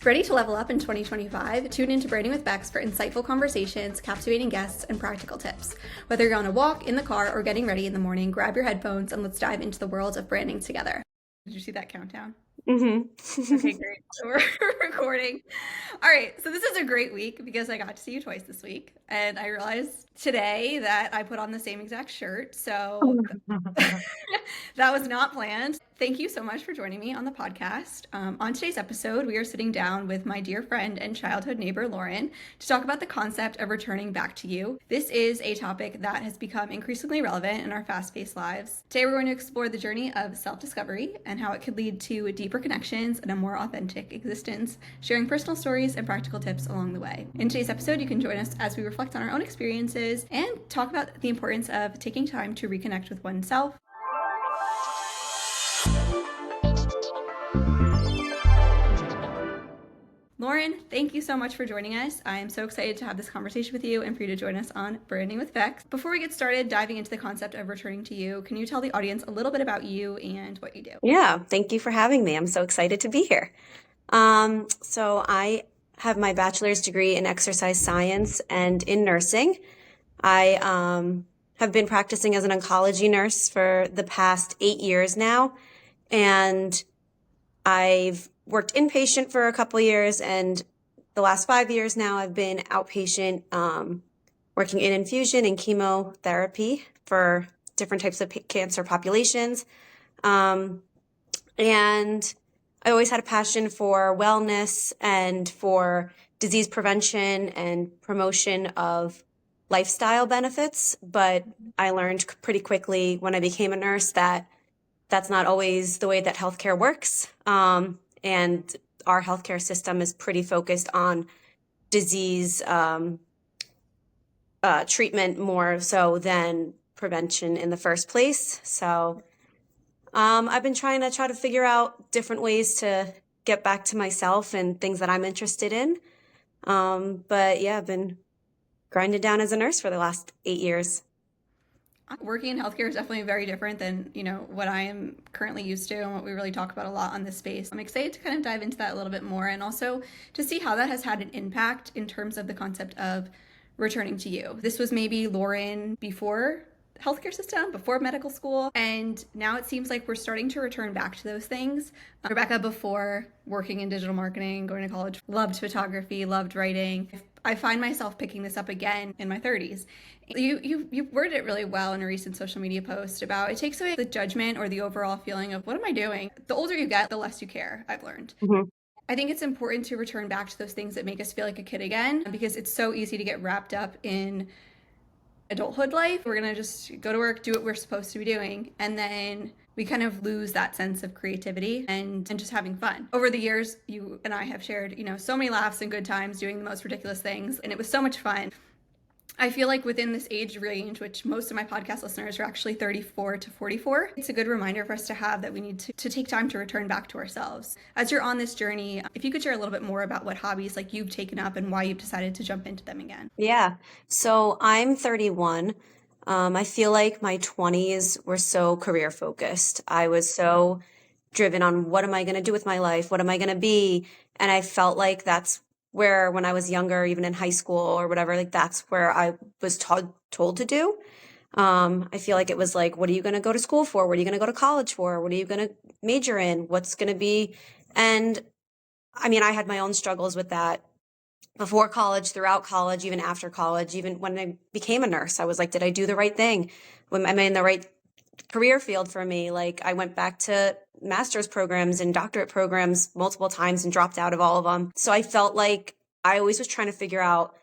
Ready to level up in 2025? Tune into Branding with Bex for insightful conversations, captivating guests, and practical tips. Whether you're on a walk, in the car, or getting ready in the morning, grab your headphones and let's dive into the world of branding together. Did you see that countdown? Mm-hmm. Okay, great. So we're recording. All right, so this is a great week because I got to see you twice this week. And I realized today that I put on the same exact shirt. So that was not planned. Thank you so much for joining me on the podcast. On today's episode, we are sitting down with my dear friend and childhood neighbor, Lauren, to talk about the concept of returning back to you. This is a topic that has become increasingly relevant in our fast-paced lives. Today, we're going to explore the journey of self-discovery and how it could lead to deeper connections and a more authentic existence, sharing personal stories and practical tips along the way. In today's episode, you can join us as we reflect on our own experiences and talk about the importance of taking time to reconnect with oneself. Lauren, thank you so much for joining us. I am so excited to have this conversation with you and for you to join us on Branding with Bex. Before we get started diving into the concept of returning to you, can you tell the audience a little bit about you and what you do? Yeah, thank you for having me. I'm so excited to be here. So I have my bachelor's degree in exercise science and in nursing. I have been practicing as an oncology nurse for the past 8 years now, and I've worked inpatient for a couple years, and the last 5 years now I've been outpatient, working in infusion and chemotherapy for different types of cancer populations. And I always had a passion for wellness and for disease prevention and promotion of lifestyle benefits. But I learned pretty quickly when I became a nurse that that's not always the way that healthcare works. And our healthcare system is pretty focused on disease treatment more so than prevention in the first place. So I've been trying to figure out different ways to get back to myself and things that I'm interested in. But yeah, I've been grinding down as a nurse for the last 8 years. Working in healthcare is definitely very different than, what I am currently used to and what we really talk about a lot on this space. I'm excited to kind of dive into that a little bit more and also to see how that has had an impact in terms of the concept of returning to you. This was maybe Lauren before healthcare system, before medical school, and now it seems like we're starting to return back to those things. Rebecca, before working in digital marketing, going to college, loved photography, loved writing. I find myself picking this up again in my 30s. You worded it really well in a recent social media post about it takes away the judgment or the overall feeling of what am I doing? The older you get, the less you care, I've learned. Mhm. I think it's important to return back to those things that make us feel like a kid again because it's so easy to get wrapped up in adulthood life. We're gonna just go to work, do what we're supposed to be doing, and then we kind of lose that sense of creativity and just having fun. Over the years, you and I have shared, so many laughs and good times doing the most ridiculous things, and it was so much fun. I feel like within this age range, which most of my podcast listeners are actually 34 to 44, it's a good reminder for us to have that we need to take time to return back to ourselves. As you're on this journey, if you could share a little bit more about what hobbies like you've taken up and why you've decided to jump into them again. Yeah. So I'm 31. I feel like my 20s were so career focused. I was so driven on what am I going to do with my life? What am I going to be? And I felt like that's where, when I was younger, even in high school or whatever, like that's where I was told to do. I feel like it was like, what are you going to go to school for? What are you going to go to college for? What are you going to major in? What's going to be? And I mean, I had my own struggles with that before college, throughout college, even after college, even when I became a nurse. I was like, did I do the right thing? Am I in the right career field for me? Like, I went back to master's programs and doctorate programs multiple times and dropped out of all of them. So I felt like I always was trying to figure out,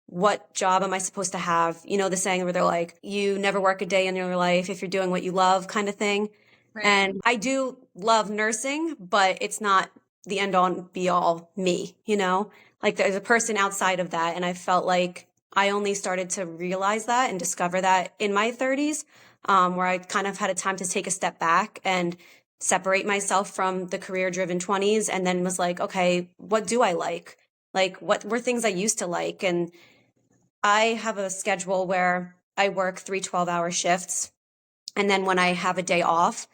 what job am I supposed to have? You know, the saying where they're like, you never work a day in your life if you're doing what you love, kind of thing. Right. And I do love nursing, but it's not the end all and be all me, like there's a person outside of that. And I felt like I only started to realize that and discover that in my 30s, where I kind of had a time to take a step back and separate myself from the career driven 20s, and then was like, okay, what do I like? Like, what were things I used to like? And I have a schedule where I work 3 12-hour shifts. And then when I have a day off,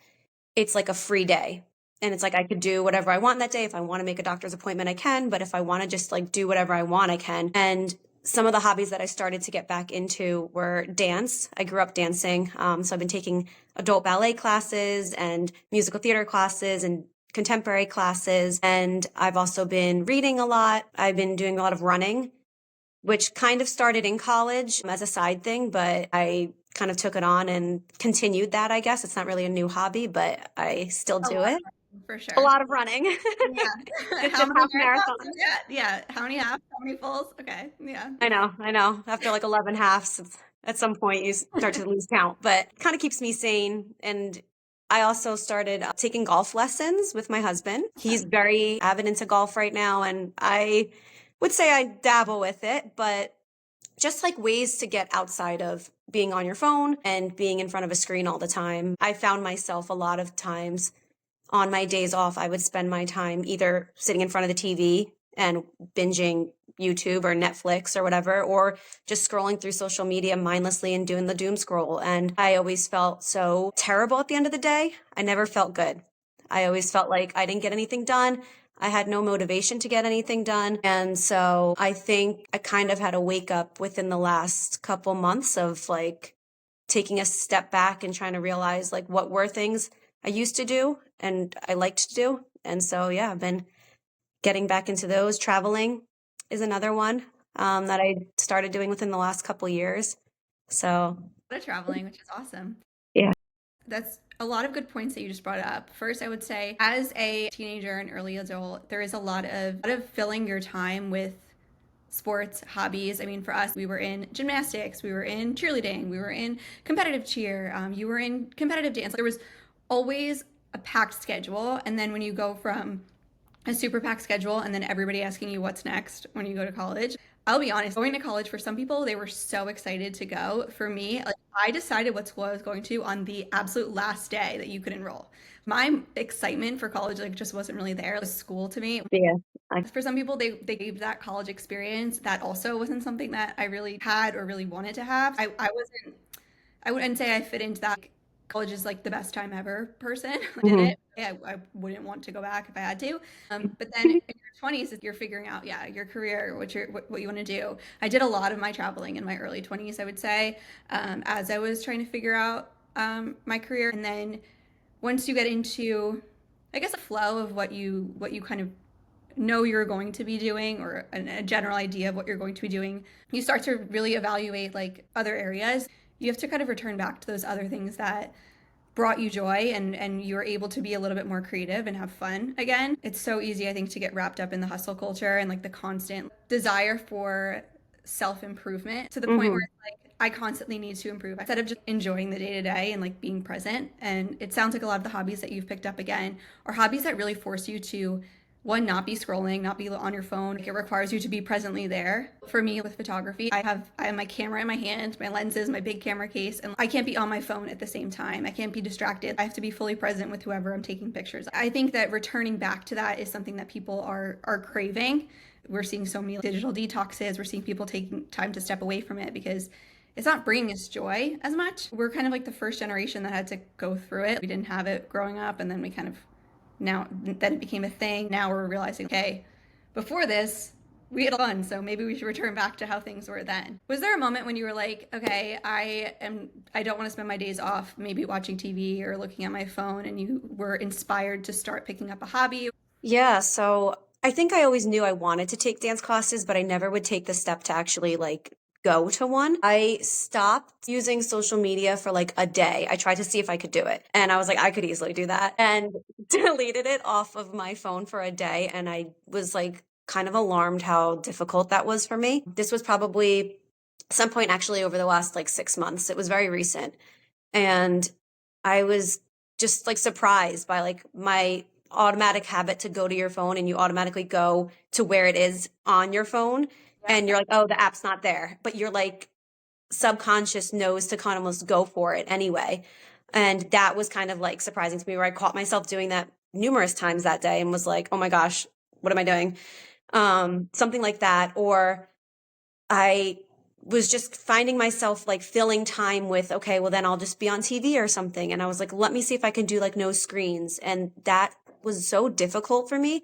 it's like a free day. And it's like I could do whatever I want that day. If I want to make a doctor's appointment, I can. But if I want to just like do whatever I want, I can. And some of the hobbies that I started to get back into were dance. I grew up dancing. So I've been taking adult ballet classes and musical theater classes and contemporary classes. And I've also been reading a lot. I've been doing a lot of running, which kind of started in college as a side thing, but I kind of took it on and continued that, I guess. It's not really a new hobby, but I still A do lot it. of running, for A sure. lot of running. Yeah. Did How some many half marathons marathons. is that? Yeah. How many halves? How many fulls? Okay. Yeah. I know, I know. After like 11 halves, at some point you start to lose count, but kind of keeps me sane. And I also started taking golf lessons with my husband. He's Awesome. very avid into golf right now, and I would say I dabble with it, but just like ways to get outside of being on your phone and being in front of a screen all the time. I found myself a lot of times on my days off, I would spend my time either sitting in front of the TV and binging YouTube or Netflix or whatever, or just scrolling through social media mindlessly and doing the doom scroll. And I always felt so terrible at the end of the day. I never felt good. I always felt like I didn't get anything done. I had no motivation to get anything done. And so I think I kind of had a wake up within the last couple months of like taking a step back and trying to realize like what were things I used to do and I liked to do. And so, yeah, I've been getting back into those. Traveling is another one that I started doing within the last couple years. So, A lot of traveling, which is awesome. yeah. That's a lot of good points that you just brought up. First, I would say, as a teenager and early adult, there is a lot of filling your time with sports, hobbies. I mean, for us, we were in gymnastics, we were in cheerleading, we were in competitive cheer, you were in competitive dance. There was always a packed schedule. And then when you go from a super packed schedule and then everybody asking you what's next when you go to college, I'll be honest, going to college for some people, they were so excited to go. For me, like I decided what school I was going to on the absolute last day that you could enroll. My excitement for college like just wasn't really there. It was school to me. Yeah. I, For some people, they gave that college experience. That also wasn't something that I really had or really wanted to have. I wasn't, I wouldn't say I fit into that like, college is like the best time ever person. I did mhm. it. I wouldn't want to go back if I had to. But then in your 20s, you're figuring out, yeah, your career, what you want to do. I did a lot of my traveling in my early 20s, I would say, as I was trying to figure out my career. And then once you get into, I guess, a flow of what you kind of know you're going to be doing or a general idea of what you're going to be doing, you start to really evaluate like other areas. You have to kind of return back to those other things that brought you joy and you're able to be a little bit more creative and have fun again. It's so easy, I think, to get wrapped up in the hustle culture and like the constant desire for self improvement to the point where Mhm. it's like I constantly need to improve instead of just enjoying the day to day and like being present. And it sounds like a lot of the hobbies that you've picked up again are hobbies that really force you to one, not be scrolling, not be on your phone. Like, it requires you to be presently there. For me with photography, I have my camera in my hand, my lenses, my big camera case, and I can't be on my phone at the same time. I can't be distracted. I have to be fully present with whoever I'm taking pictures. I think that returning back to that is something that people are craving. We're seeing so many digital detoxes. We're seeing people taking time to step away from it because it's not bringing us joy as much. We're kind of like the first generation that had to go through it. We didn't have it growing up, and then we kind of now that it became a thing, now we're realizing, okay, before this, we had fun, so maybe we should return back to how things were then. Was there a moment when you were like, okay, I don't want to spend my days off maybe watching TV or looking at my phone, and you were inspired to start picking up a hobby? Yeah, so I think I always knew I wanted to take dance classes, but I never would take the step to actually like go to one. I stopped using social media for like a day. I tried to see if I could do it. And I was like, I could easily do that. And deleted it off of my phone for a day. And I was like kind of alarmed how difficult that was for me. This was probably some point actually over the last like 6 months. It was very recent. And I was just like surprised by like my automatic habit to go to your phone and you automatically go to where it is on your phone and you're like, oh, the app's not there. But you're like subconscious knows to kind of almost go for it anyway. And that was kind of like surprising to me where I caught myself doing that numerous times that day and was like, oh my gosh, what am I doing? Something like that. Or I was just finding myself like filling time with, okay, well then I'll just be on TV or something. And I was like, let me see if I can do like no screens. And that was so difficult for me,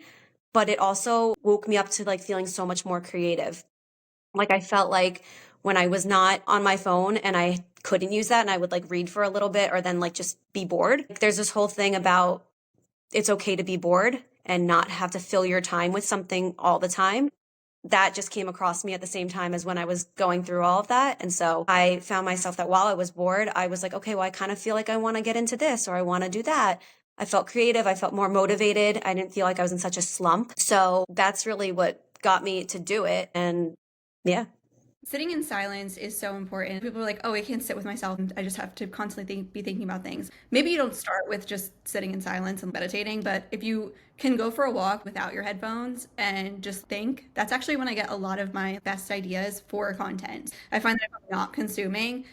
but it also woke me up to like feeling so much more creative. Like I felt like when I was not on my phone and I couldn't use that and I would like read for a little bit or then like just be bored. There's this whole thing about it's okay to be bored and not have to fill your time with something all the time. That just came across me at the same time as when I was going through all of that. And so I found myself that while I was bored, I was like, okay, well, I kind of feel like I want to get into this or I want to do that. I felt creative. I felt more motivated. I didn't feel like I was in such a slump. So that's really what got me to do it. And yeah. Sitting in silence is so important. People are like, oh, I can't sit with myself. And I just have to constantly be thinking about things. Maybe you don't start with just sitting in silence and meditating, but if you can go for a walk without your headphones and just think, that's actually when I get a lot of my best ideas for content. I find that if I'm not consuming,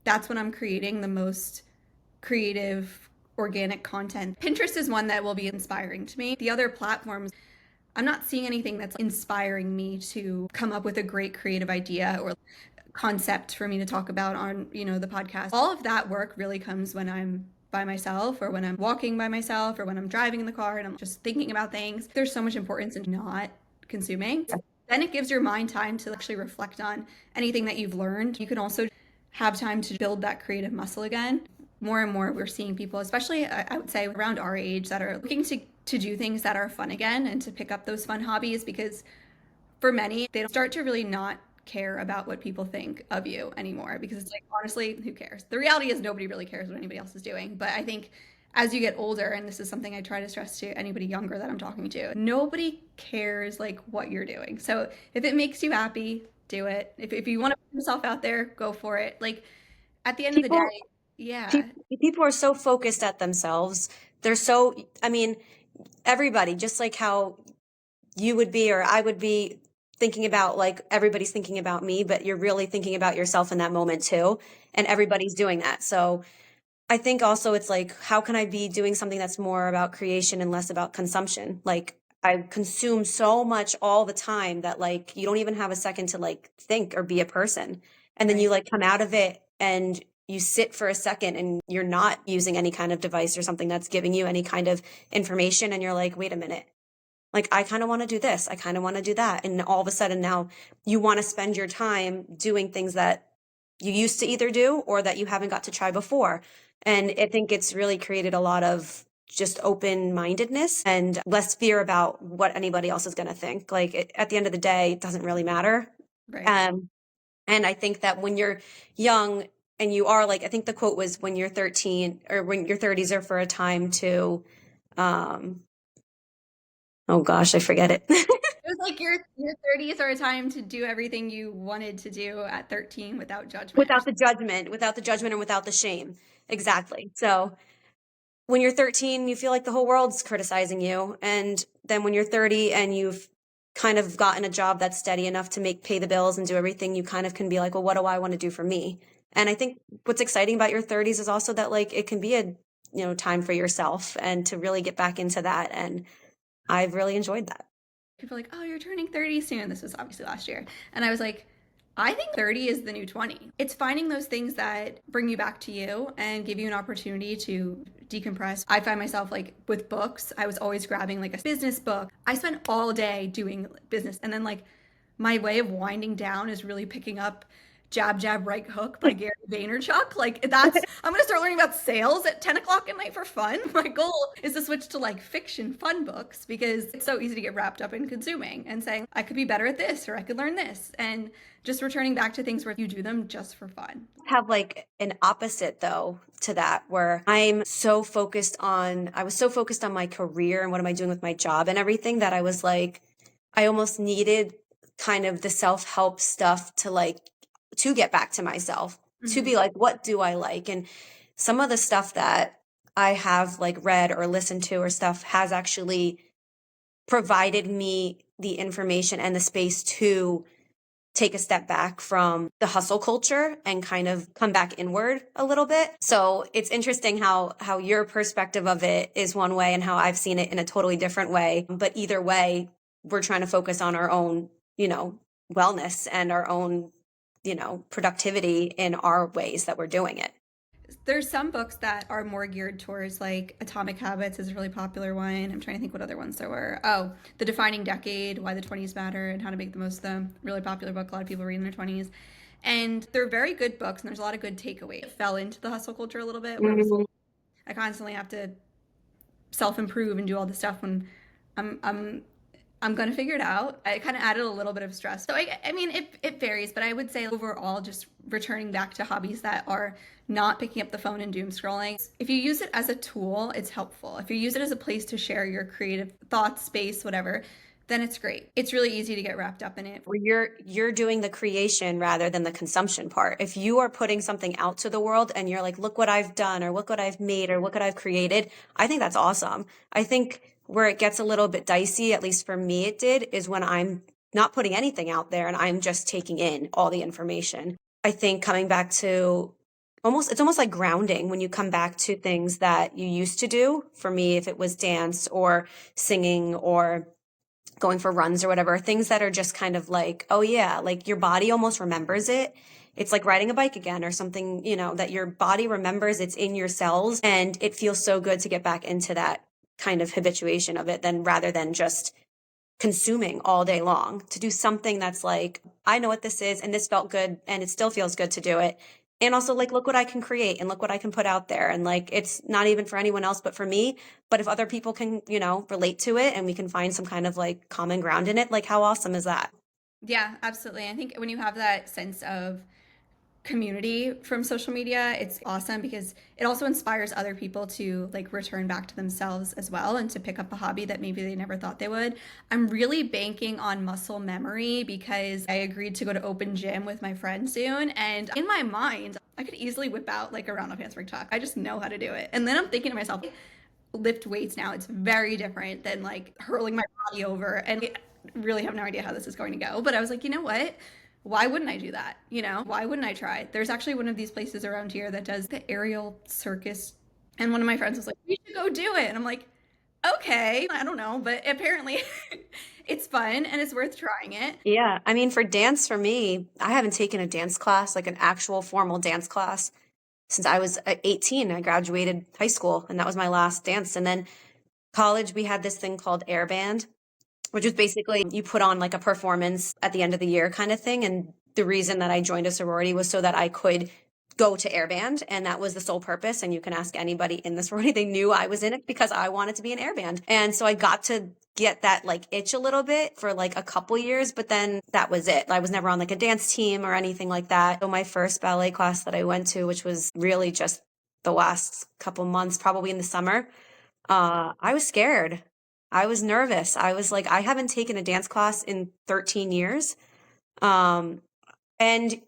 that's when I'm creating the most creative, organic content. Pinterest is one that will be inspiring to me. The other platforms, I'm not seeing anything that's inspiring me to come up with a great creative idea or concept for me to talk about on, the podcast. All of that work really comes when I'm by myself or when I'm walking by myself or when I'm driving in the car and I'm just thinking about things. There's so much importance in not consuming. Then it gives your mind time to actually reflect on anything that you've learned. You can also have time to build that creative muscle again. More and more, we're seeing people, especially I would say around our age, that are looking to do things that are fun again and to pick up those fun hobbies because for many, they start to really not care about what people think of you anymore because it's like, honestly, who cares? The reality is nobody really cares what anybody else is doing. But I think as you get older, and this is something I try to stress to anybody younger that I'm talking to, nobody cares like what you're doing. So if it makes you happy, do it. If you want to put yourself out there, go for it. Like at the end of the People, day, yeah, people are so focused at themselves. They're so, I mean, everybody, just like how you would be or I would be thinking about like everybody's thinking about me, but you're really thinking about yourself in that moment too. And everybody's doing that. So I think also it's like, how can I be doing something that's more about creation and less about consumption? Like I consume so much all the time that like you don't even have a second to like think or be a person. And then you right. like come out of it and you sit for a second and you're not using any kind of device or something that's giving you any kind of information. And you're like, wait a minute. Like, I kind of want to do this. I kind of want to do that. And all of a sudden now you want to spend your time doing things that you used to either do or that you haven't got to try before. And I think it's really created a lot of just open mindedness and less fear about what anybody else is going to think. Like at the end of the day, it doesn't really matter. Right. Um, and I think that when you're young and you are like, I think the quote was when you're 13 or when your 30s are for a time to, um, oh gosh, I forget it. It was like your 30s are a time to do everything you wanted to do at 13 without judgment or Without the judgment and without the shame. Exactly. So when you're 13, you feel like the whole world's criticizing you. And then when you're 30 and you've kind of gotten a job that's steady enough to pay the bills and do everything, you kind of can be like, well, what do I want to do for me? And I think what's exciting about your 30s is also that like it can be a, time for yourself and to really get back into that. And I've really enjoyed that. people are like, oh, you're turning 30 soon. This was obviously last year. And I was like, I think 30 is the new 20. It's finding those things that bring you back to you and give you an opportunity to decompress. I find myself like with books, I was always grabbing like a business book. I spent all day doing business. And then like my way of winding down is really picking up Jab Jab Right Hook by Gary Vaynerchuk. Like that's I'm gonna start learning about sales at 10 o'clock at night for fun. My goal is to switch to like fiction fun books because it's so easy to get wrapped up in consuming and saying I could be better at this or I could learn this and just returning back to things where you do them just for fun. Have like an opposite though to that where I was so focused on my career and what am I doing with my job and everything that I was like I almost needed kind of the self-help stuff to get back to myself, to Mm-hmm. be like, what do I like? And some of the stuff that I have like read or listened to or stuff has actually provided me the information and the space to take a step back from the hustle culture and kind of come back inward a little bit. So it's interesting how your perspective of it is one way and how I've seen it in a totally different way. But either way, we're trying to focus on our own, wellness and our own productivity in our ways that we're doing it. There's some books that are more geared towards like Atomic Habits is a really popular one. I'm trying to think what other ones there were. Oh, The Defining Decade, Why the 20s Matter and How to Make the Most of Them. Really popular book. A lot of people read in their 20s. And they're very good books and there's a lot of good takeaways. It fell into the hustle culture a little bit where it was Mhm. I constantly have to self improve and do all this stuff when I'm I'm I'm gonna figure it out. I kind of added a little bit of stress. So I mean, it varies, but I would say overall, just returning back to hobbies that are not picking up the phone and doom scrolling. If you use it as a tool, it's helpful. If you use it as a place to share your creative thoughts, space, whatever, then it's great. It's really easy to get wrapped up in it. Where you're doing the creation rather than the consumption part. If you are putting something out to the world and you're like, look what I've done, or look what I've made, or look what I've created, I think that's awesome. I think where it gets a little bit dicey, at least for me it did, is when I'm not putting anything out there and I'm just taking in all the information. I think coming back to it's almost like grounding when you come back to things that you used to do. For me, if it was dance or singing or going for runs or whatever, things that are just kind of like, oh yeah, like your body almost remembers it. It's like riding a bike again or something, that your body remembers, it's in your cells, and it feels so good to get back into that kind of habituation of it than rather than just consuming all day long, to do something that's like, I know what this is and this felt good and it still feels good to do it. And also like, look what I can create and look what I can put out there. And like, it's not even for anyone else, but for me. But if other people can, relate to it and we can find some kind of like common ground in it, like how awesome is that? Yeah, absolutely. I think when you have that sense of community from social media, it's awesome because it also inspires other people to like return back to themselves as well and to pick up a hobby that maybe they never thought they would. I'm really banking on muscle memory because I agreed to go to open gym with my friend soon, and in my mind I could easily whip out like a round of handspring tuck. I just know how to do it. And then I'm thinking to myself, lift weights now, it's very different than like hurling my body over, and I really have no idea how this is going to go. But I was like, you know what? Why wouldn't I do that? Why wouldn't I try? There's actually one of these places around here that does the aerial circus. And one of my friends was like, we should go do it. And I'm like, okay, I don't know, but apparently it's fun and it's worth trying it. Yeah. I mean, for dance, for me, I haven't taken a dance class, like an actual formal dance class, since I was 18. I graduated high school and that was my last dance. And then college, we had this thing called air band, which is basically you put on like a performance at the end of the year kind of thing. And the reason that I joined a sorority was so that I could go to airband, and that was the sole purpose. And you can ask anybody in the sorority, they knew I was in it because I wanted to be an airband. And so I got to get that like itch a little bit for like a couple years, but then that was it. I was never on like a dance team or anything like that. So my first ballet class that I went to, which was really just the last couple months, probably in the summer, I was scared. I was nervous. I was like, I haven't taken a dance class in 13 years. Um, and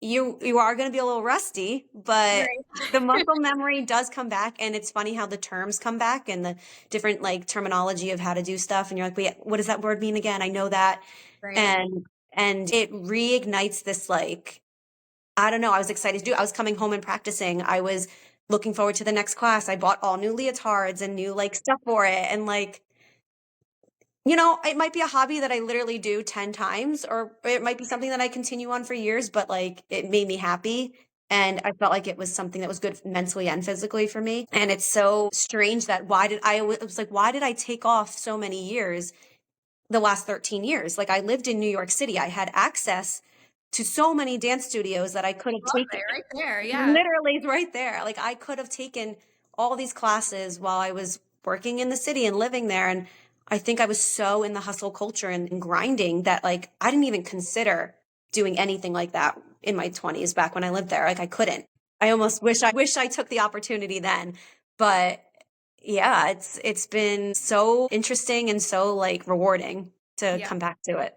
you are going to be a little rusty, but the Right. muscle memory does come back. And it's funny how the terms come back and the different like terminology of how to do stuff. And you're like, wait, what does that word mean again? I know that. Right. And it reignites this like, I don't know. I was excited to do. I was coming home and practicing. I was looking forward to the next class. I bought all new leotards and new like stuff for it. And like, it might be a hobby that I literally do 10 times, or it might be something that I continue on for years, but like it made me happy. And I felt like it was something that was good mentally and physically for me. And it's so strange that it was like, why did I take off so many years the last 13 years? Like I lived in New York City. I had access to so many dance studios that I could have taken. Broadway right there. Yeah. Literally it's right there. Like I could have taken all these classes while I was working in the city and living there. And I think I was so in the hustle culture and grinding that like I didn't even consider doing anything like that in my 20s back when I lived there. Like I couldn't. I almost wish I took the opportunity then. But yeah, it's been so interesting and so like rewarding to Yeah. come back to it.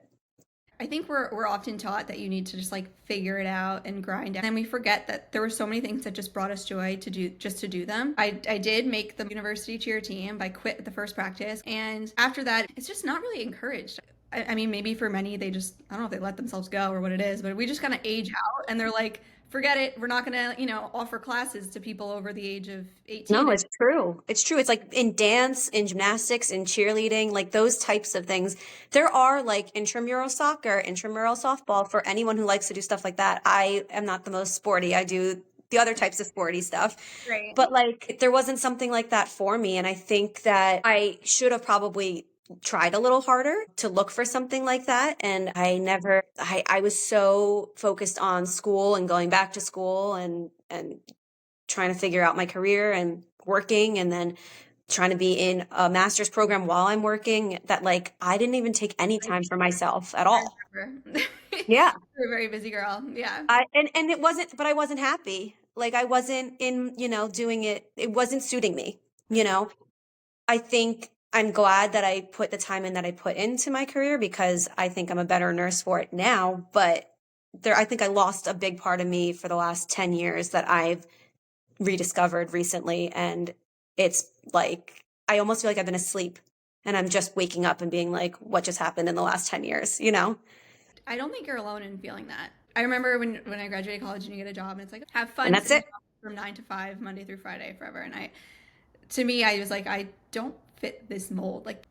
I think we're often taught that you need to just like figure it out and grind it. And we forget that there were so many things that just brought us joy to do just to do them. I did make the university cheer team. I quit at the first practice. And after that, it's just not really encouraged. I mean, maybe for many, they just, I don't know if they let themselves go or what it is, but we just kind of age out and they're like, forget it. We're not going to, offer classes to people over the age of 18. No, it's true. It's true. It's like in dance, in gymnastics, in cheerleading, like those types of things. There are like intramural soccer, intramural softball for anyone who likes to do stuff like that. I am not the most sporty. I do the other types of sporty stuff. Right. But like there wasn't something like that for me. And I think that I should have probably tried a little harder to look for something like that. And I was so focused on school and going back to school and trying to figure out my career and working and then trying to be in a master's program while I'm working that like I didn't even take any time for myself at I all. remember. Yeah. You're a very busy girl. Yeah. And it wasn't, but I wasn't happy. Like I wasn't in, doing it. It wasn't suiting me, you know. I think I'm glad that I put the time in that I put into my career because I think I'm a better nurse for it now, but I think I lost a big part of me for the last 10 years that I've rediscovered recently. And it's like, I almost feel like I've been asleep and I'm just waking up and being like, what just happened in the last 10 years, you know? I don't think you're alone in feeling that. I remember when I graduated college and you get a job and it's like, have And fun that's sitting it. around from 9 to 5, Monday through Friday, forever. And to me, I was like, I don't fit this mold. Like,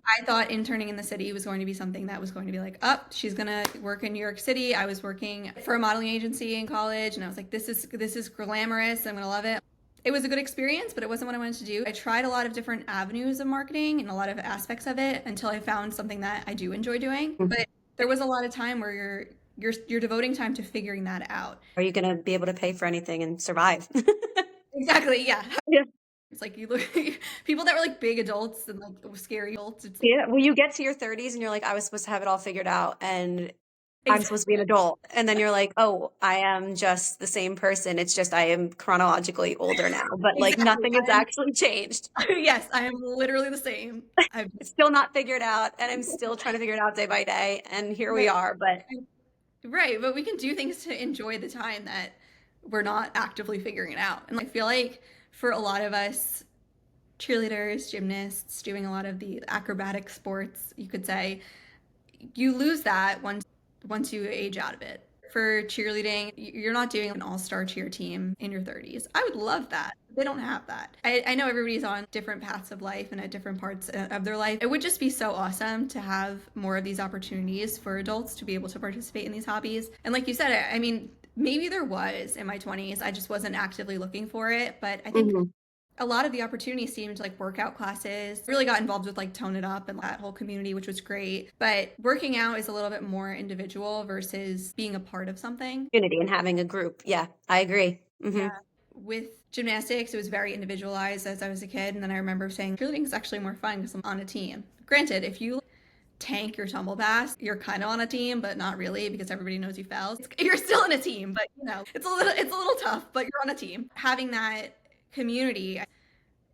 I thought interning in the city was going to be something that was going to be like, up, she's gonna work in New York City. I was working for a modeling agency in college, and I was like, this is glamorous. I'm gonna love it. It was a good experience, but it wasn't what I wanted to do. I tried a lot of different avenues of marketing and a lot of aspects of it until I found something that I do enjoy doing. Mhm. But there was a lot of time where you're devoting time to figuring that out. Are you going to be able to pay for anything and survive? Exactly, yeah. Yeah. It's like you look people that were like big adults and like scary adults. It's like, Yeah. Well, you get to your 30s and you're like, I was supposed to have it all figured out and I'm supposed to be exactly. an adult. And then you're like, oh, I am just the same person. It's just I am chronologically older now, but like Exactly. nothing has actually changed. Yes, I am literally the same. I've It's still not figured out and I'm still trying to figure it out day by day. And here we right, are. But right, but we can do things to enjoy the time that we're not actively figuring it out. And I feel like for a lot of us, cheerleaders, gymnasts, doing a lot of the acrobatic sports, you could say, you lose that once you age out of it. For cheerleading, you're not doing an all-star cheer team in your 30s. I would love that. They don't have that. I know everybody's on different paths of life and at different parts of their life. It would just be so awesome to have more of these opportunities for adults to be able to participate in these hobbies. And like you said, I mean, maybe there was in my 20s. I just wasn't actively looking for it. But I think mhm. a lot of the opportunities seemed like workout classes. Really got involved with like Tone It Up and that whole community, which was great. But working out is a little bit more individual versus being a part of something. Unity and having a group. Yeah, I agree. Yeah. With gymnastics, it was very individualized as I was a kid. And then I remember saying, cheerleading is actually more fun because I'm on a team. Granted, if you tank your tumble pass, you're kind of on a team, but not really because everybody knows you fell. You're still in a team, but it's a little tough, but you're on a team. Having that community,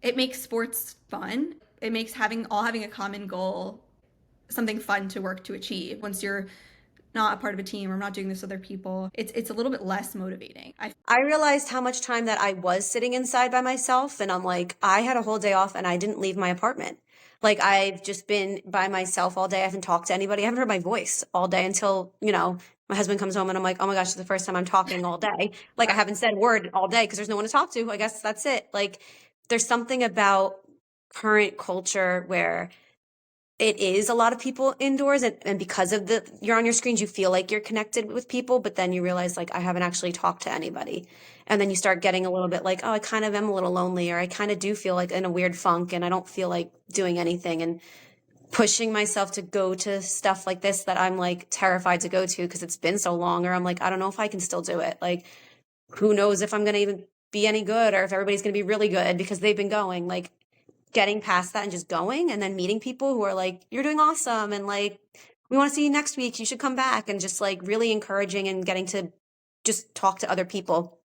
it makes sports fun. It makes having a common goal something fun to work to achieve. Once you're not a part of a team or I'm not doing this with other people, it's a little bit less motivating. I realized how much time that I was sitting inside by myself. And I'm like, I had a whole day off and I didn't leave my apartment. Like, I've just been by myself all day. I haven't talked to anybody. I haven't heard my voice all day until, my husband comes home and I'm like, oh my gosh, it's the first time I'm talking all day. Like, I haven't said a word all day because there's no one to talk to. I guess that's it. Like, there's something about current culture where it is a lot of people indoors and because of you're on your screens, you feel like you're connected with people, but then you realize like I haven't actually talked to anybody. And then you start getting a little bit like, oh, I kind of am a little lonely, or I kind of do feel like in a weird funk and I don't feel like doing anything, and pushing myself to go to stuff like this that I'm like terrified to go to because it's been so long, or I'm like, I don't know if I can still do it. Like, who knows if I'm going to even be any good or if everybody's going to be really good because they've been going. Like, getting past that and just going and then meeting people who are like, you're doing awesome. And like, we want to see you next week. You should come back. And just like really encouraging and getting to just talk to other people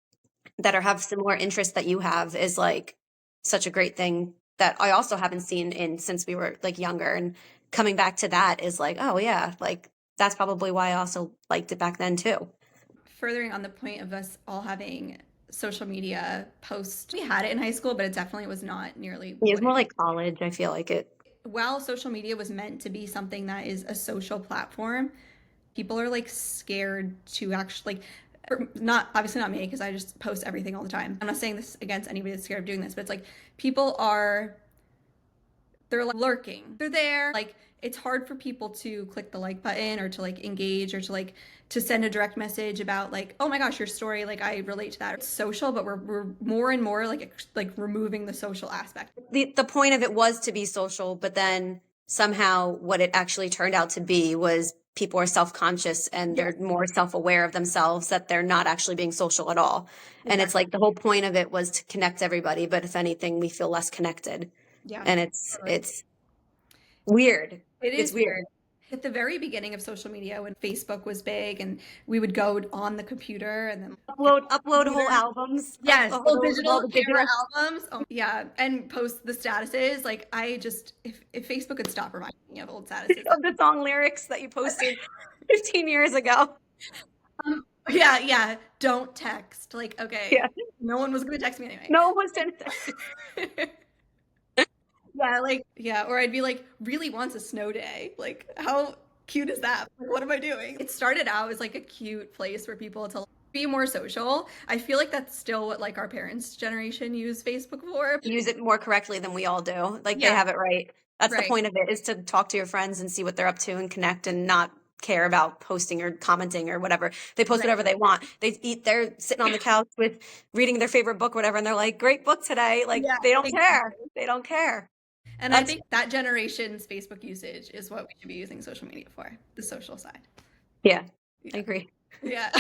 that have similar interests that you have is like such a great thing that I also haven't seen in since we were like younger. And coming back to that is like, oh yeah, like that's probably why I also liked it back then too. Furthering on the point of us all having social media posts, we had it in high school, but it definitely was not nearly It's what more it like college. I feel like it. while social media was meant to be something that is a social platform, people are like scared to actually not obviously not me because I just post everything all the time. I'm not saying this against anybody that's scared of doing this, but it's like people are they're like lurking. They're there. Like it's hard for people to click the like button or to like engage or to like to send a direct message about like, oh my gosh, your story, like I relate to that. It's social, but we're more and more like removing the social aspect. The point of it was to be social, but then somehow what it actually turned out to be was people are self-conscious and Yeah, they're more self-aware of themselves that they're not actually being social at all. And it's exactly. like the whole point of it was to connect everybody, but if anything, we feel less connected. Yeah. And Totally. it's weird. It It's is weird. weird. At the very beginning of social media, when Facebook was big and we would go on the computer and then look at Upload the whole computer. albums, Yes, whole all digital the camera digital albums. Oh, yeah, and post the statuses. Like I just, if Facebook could stop reminding me of old statuses. of the song lyrics that you posted 15 years ago. Yeah, yeah. Don't text. Like, okay, Yeah. no one was gonna text me anyway. No one's going to text you. Yeah, like yeah, or I'd be like, really wants a snow day. Like, how cute is that? Like, what am I doing? It started out as like a cute place for people to be more social. I feel like that's still what like our parents' generation used Facebook for. Use it more correctly than we all do. Like they Yeah, have it right. That's the right. point of it, is to talk to your friends and see what they're up to and connect and not care about posting or commenting or whatever. They post Right. whatever they want. They're sitting on the couch with reading their favorite book, or whatever, and they're like, great book today. Like Yeah, they don't care. exactly. They don't care. And I That's think that generation's Facebook usage is what we should be using social media for, the social side. yeah, I Yeah. agree. Yeah.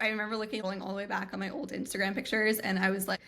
I remember looking all the way back on my old Instagram pictures and I was like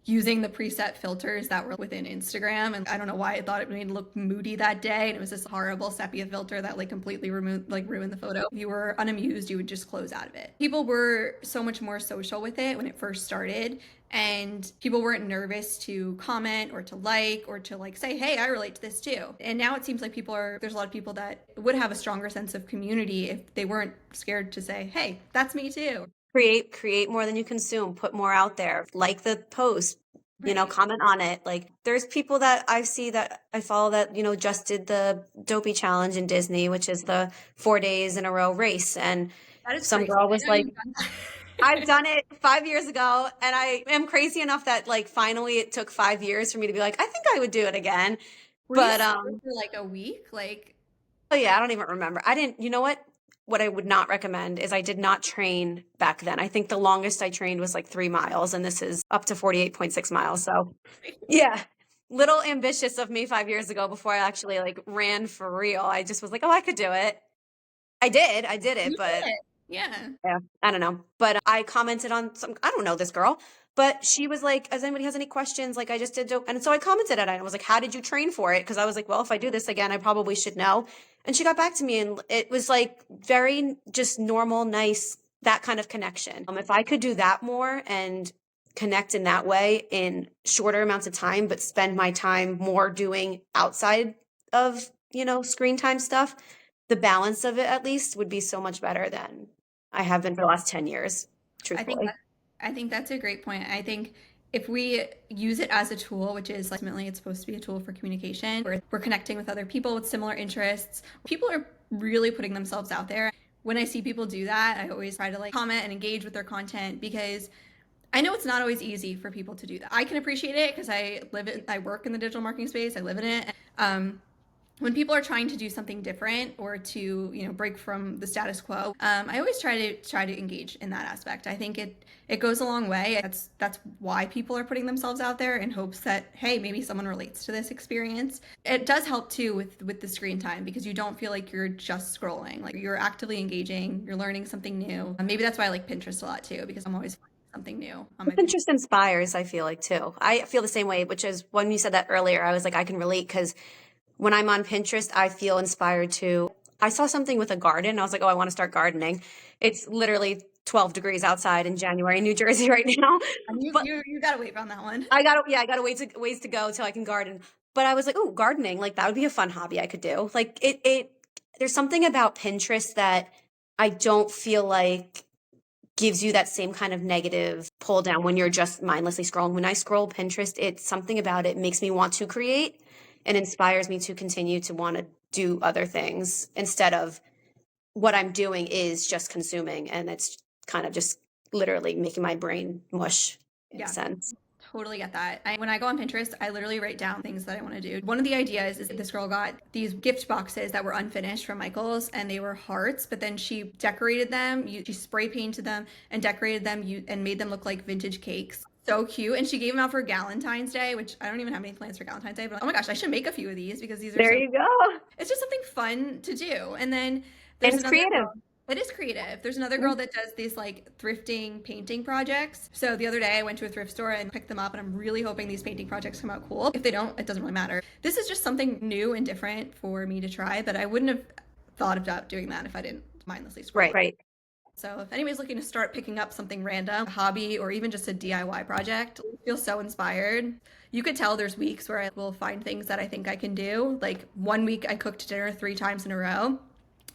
using the preset filters that were within Instagram. And I don't know why I thought it made it look moody that day. And it was this horrible sepia filter that like completely removed, like ruined the photo. If you were unamused, you would just close out of it. People were so much more social with it when it first started. And people weren't nervous to comment or to like or to like say, hey, I relate to this too. And now it seems like there's a lot of people that would have a stronger sense of community if they weren't scared to say, hey, that's me too. Create more than you consume, put more out there, like the post, Right. comment on it. Like there's people that I see that I follow that, just did the Dopey challenge in Disney, which is the 4 days in a row race. And That is some crazy. girl I was know like, you've done that. I've done it 5 years ago, and I am crazy enough that like finally it took 5 years for me to be like, I think I would do it again. Were you But sore for like a week? Like, oh yeah, I don't even remember. I didn't, you know what? What I would not recommend is I did not train back then. I think the longest I trained was like 3 miles, and this is up to 48.6 miles. So yeah, little ambitious of me 5 years ago before I actually like ran for real. I just was like, oh, I could do it. I did it, you but did it. Yeah. yeah, I don't know. But I commented on I don't know this girl, but she was like, "Does anybody has any questions? Like, I just did dope." And so I commented on it. I was like, "How did you train for it?" Because I was like, "Well, if I do this again, I probably should know." And she got back to me, and it was like very just normal, nice, that kind of connection. If I could do that more and connect in that way in shorter amounts of time, but spend my time more doing outside of, screen time stuff, the balance of it at least would be so much better than I have been for the last 10 years, I think truthfully. that I think that's a great point. I think if we use it as a tool, which is ultimately it's supposed to be a tool for communication, where we're connecting with other people with similar interests, people are really putting themselves out there. When I see people do that, I always try to like comment and engage with their content because I know it's not always easy for people to do that. I can appreciate it because I work in the digital marketing space. I live in it. When people are trying to do something different or to break from the status quo, I always try to engage in that aspect. I think it goes a long way. That's why people are putting themselves out there in hopes that hey, maybe someone relates to this experience. It does help too with the screen time because you don't feel like you're just scrolling, like you're actively engaging, you're learning something new. Maybe that's why I like Pinterest a lot too because I'm always finding something new on my Pinterest. Pinterest inspires, I feel like, too. I feel the same way, which is when you said that earlier, I was like, I can relate because when I'm on Pinterest, I feel inspired to. I saw something with a garden. I was like, oh, I want to start gardening. It's literally 12 degrees outside in January in New Jersey right now. And you But you you gotta wait on that one. I got to ways to go till I can garden. But I was like, oh, gardening, like that would be a fun hobby I could do. Like there's something about Pinterest that I don't feel like gives you that same kind of negative pull down when you're just mindlessly scrolling. When I scroll Pinterest, it's something about it makes me want to create. and inspires me to continue to want to do other things instead of what I'm doing is just consuming, and it's kind of just literally making my brain mush in a Yeah. sense. Totally get that. When I go on Pinterest, I literally write down things that I want to do. One of the ideas is this girl got these gift boxes that were unfinished from Michael's, and they were hearts, but then she decorated them. She spray painted them and decorated them and made them look like vintage cakes. So cute. And she gave them out for Valentine's Day, which I don't even have any plans for Valentine's Day, but oh my gosh, I should make a few of these because these are There so, you go. it's just something fun to do. And then And there's it's another creative. girl. It is creative. There's another girl that does these like thrifting painting projects. So the other day I went to a thrift store and picked them up, and I'm really hoping these painting projects come out cool. If they don't, it doesn't really matter. This is just something new and different for me to try, but I wouldn't have thought about doing that if I didn't mindlessly scroll. Right. So if anybody's looking to start picking up something random, a hobby, or even just a DIY project, I feel so inspired. You could tell there's weeks where I will find things that I think I can do. Like one week I cooked dinner 3 times in a row.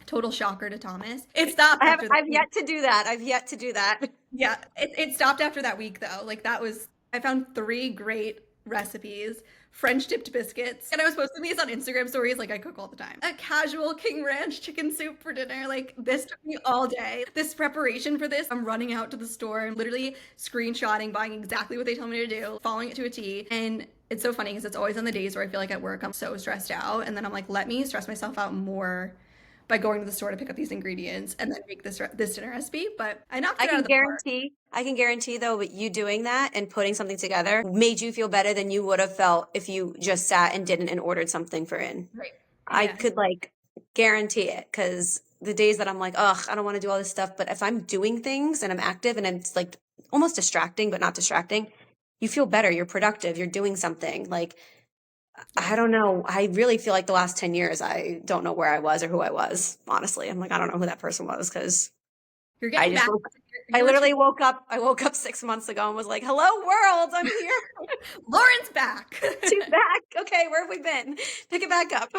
Total shocker to Thomas. It stopped after that I've week. yet to do that. I've yet to do that. Yeah, it stopped after that week though. Like that was, I found 3 great recipes. French dipped biscuits. And I was posting these on Instagram stories like I cook all the time. A casual King Ranch chicken soup for dinner. Like this took me all day. This preparation for this, I'm running out to the store and literally screenshotting, buying exactly what they tell me to do, following it to a T. And it's so funny because it's always on the days where I feel like at work I'm so stressed out. And then I'm like, let me stress myself out more by going to the store to pick up these ingredients and then make this dinner recipe. But I knocked it out of the park. I can guarantee though, you doing that and putting something together made you feel better than you would have felt if you just sat and didn't and ordered something for in. Right. I Yeah. could like guarantee it because the days that I'm like, ugh, I don't want to do all this stuff. But if I'm doing things and I'm active and it's like almost distracting, but not distracting, you feel better. You're productive. You're doing something. Like, Yeah. I don't know. I really feel like the last 10 years, I don't know where I was or who I was. Honestly, I'm like, I don't know who that person was because You're I getting just back. woke, I You're literally returning. woke up. I woke up 6 months ago and was like, hello, world. I'm here. Lauren's back. She's back. Okay, where have we been? Pick it back up.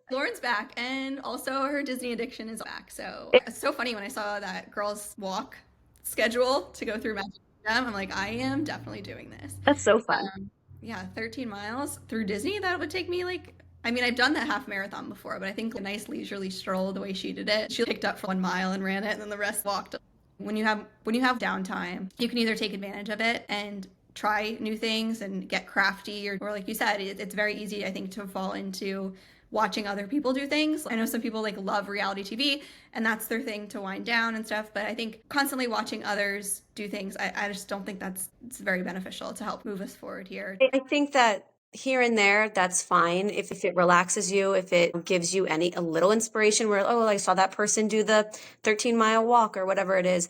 Lauren's back, and also her Disney addiction is back. So it's so funny when I saw that girls walk schedule to go through Magic Kingdom. I'm like, I am definitely doing this. That's so fun. Yeah, 13 miles through Disney. That would take me like, I mean, I've done that half marathon before, but I think a nice leisurely stroll the way she did it. She picked up for 1 mile and ran it, and then the rest walked. When you have downtime, you can either take advantage of it and try new things and get crafty, or like you said, it's very easy, I think, to fall into watching other people do things. I know some people like love reality TV and that's their thing to wind down and stuff, but I think constantly watching others do things, I just don't think it's very beneficial to help move us forward here. I think that here and there, that's fine. If it relaxes you, if it gives you a little inspiration where, oh, I saw that person do the 13-mile walk or whatever it is.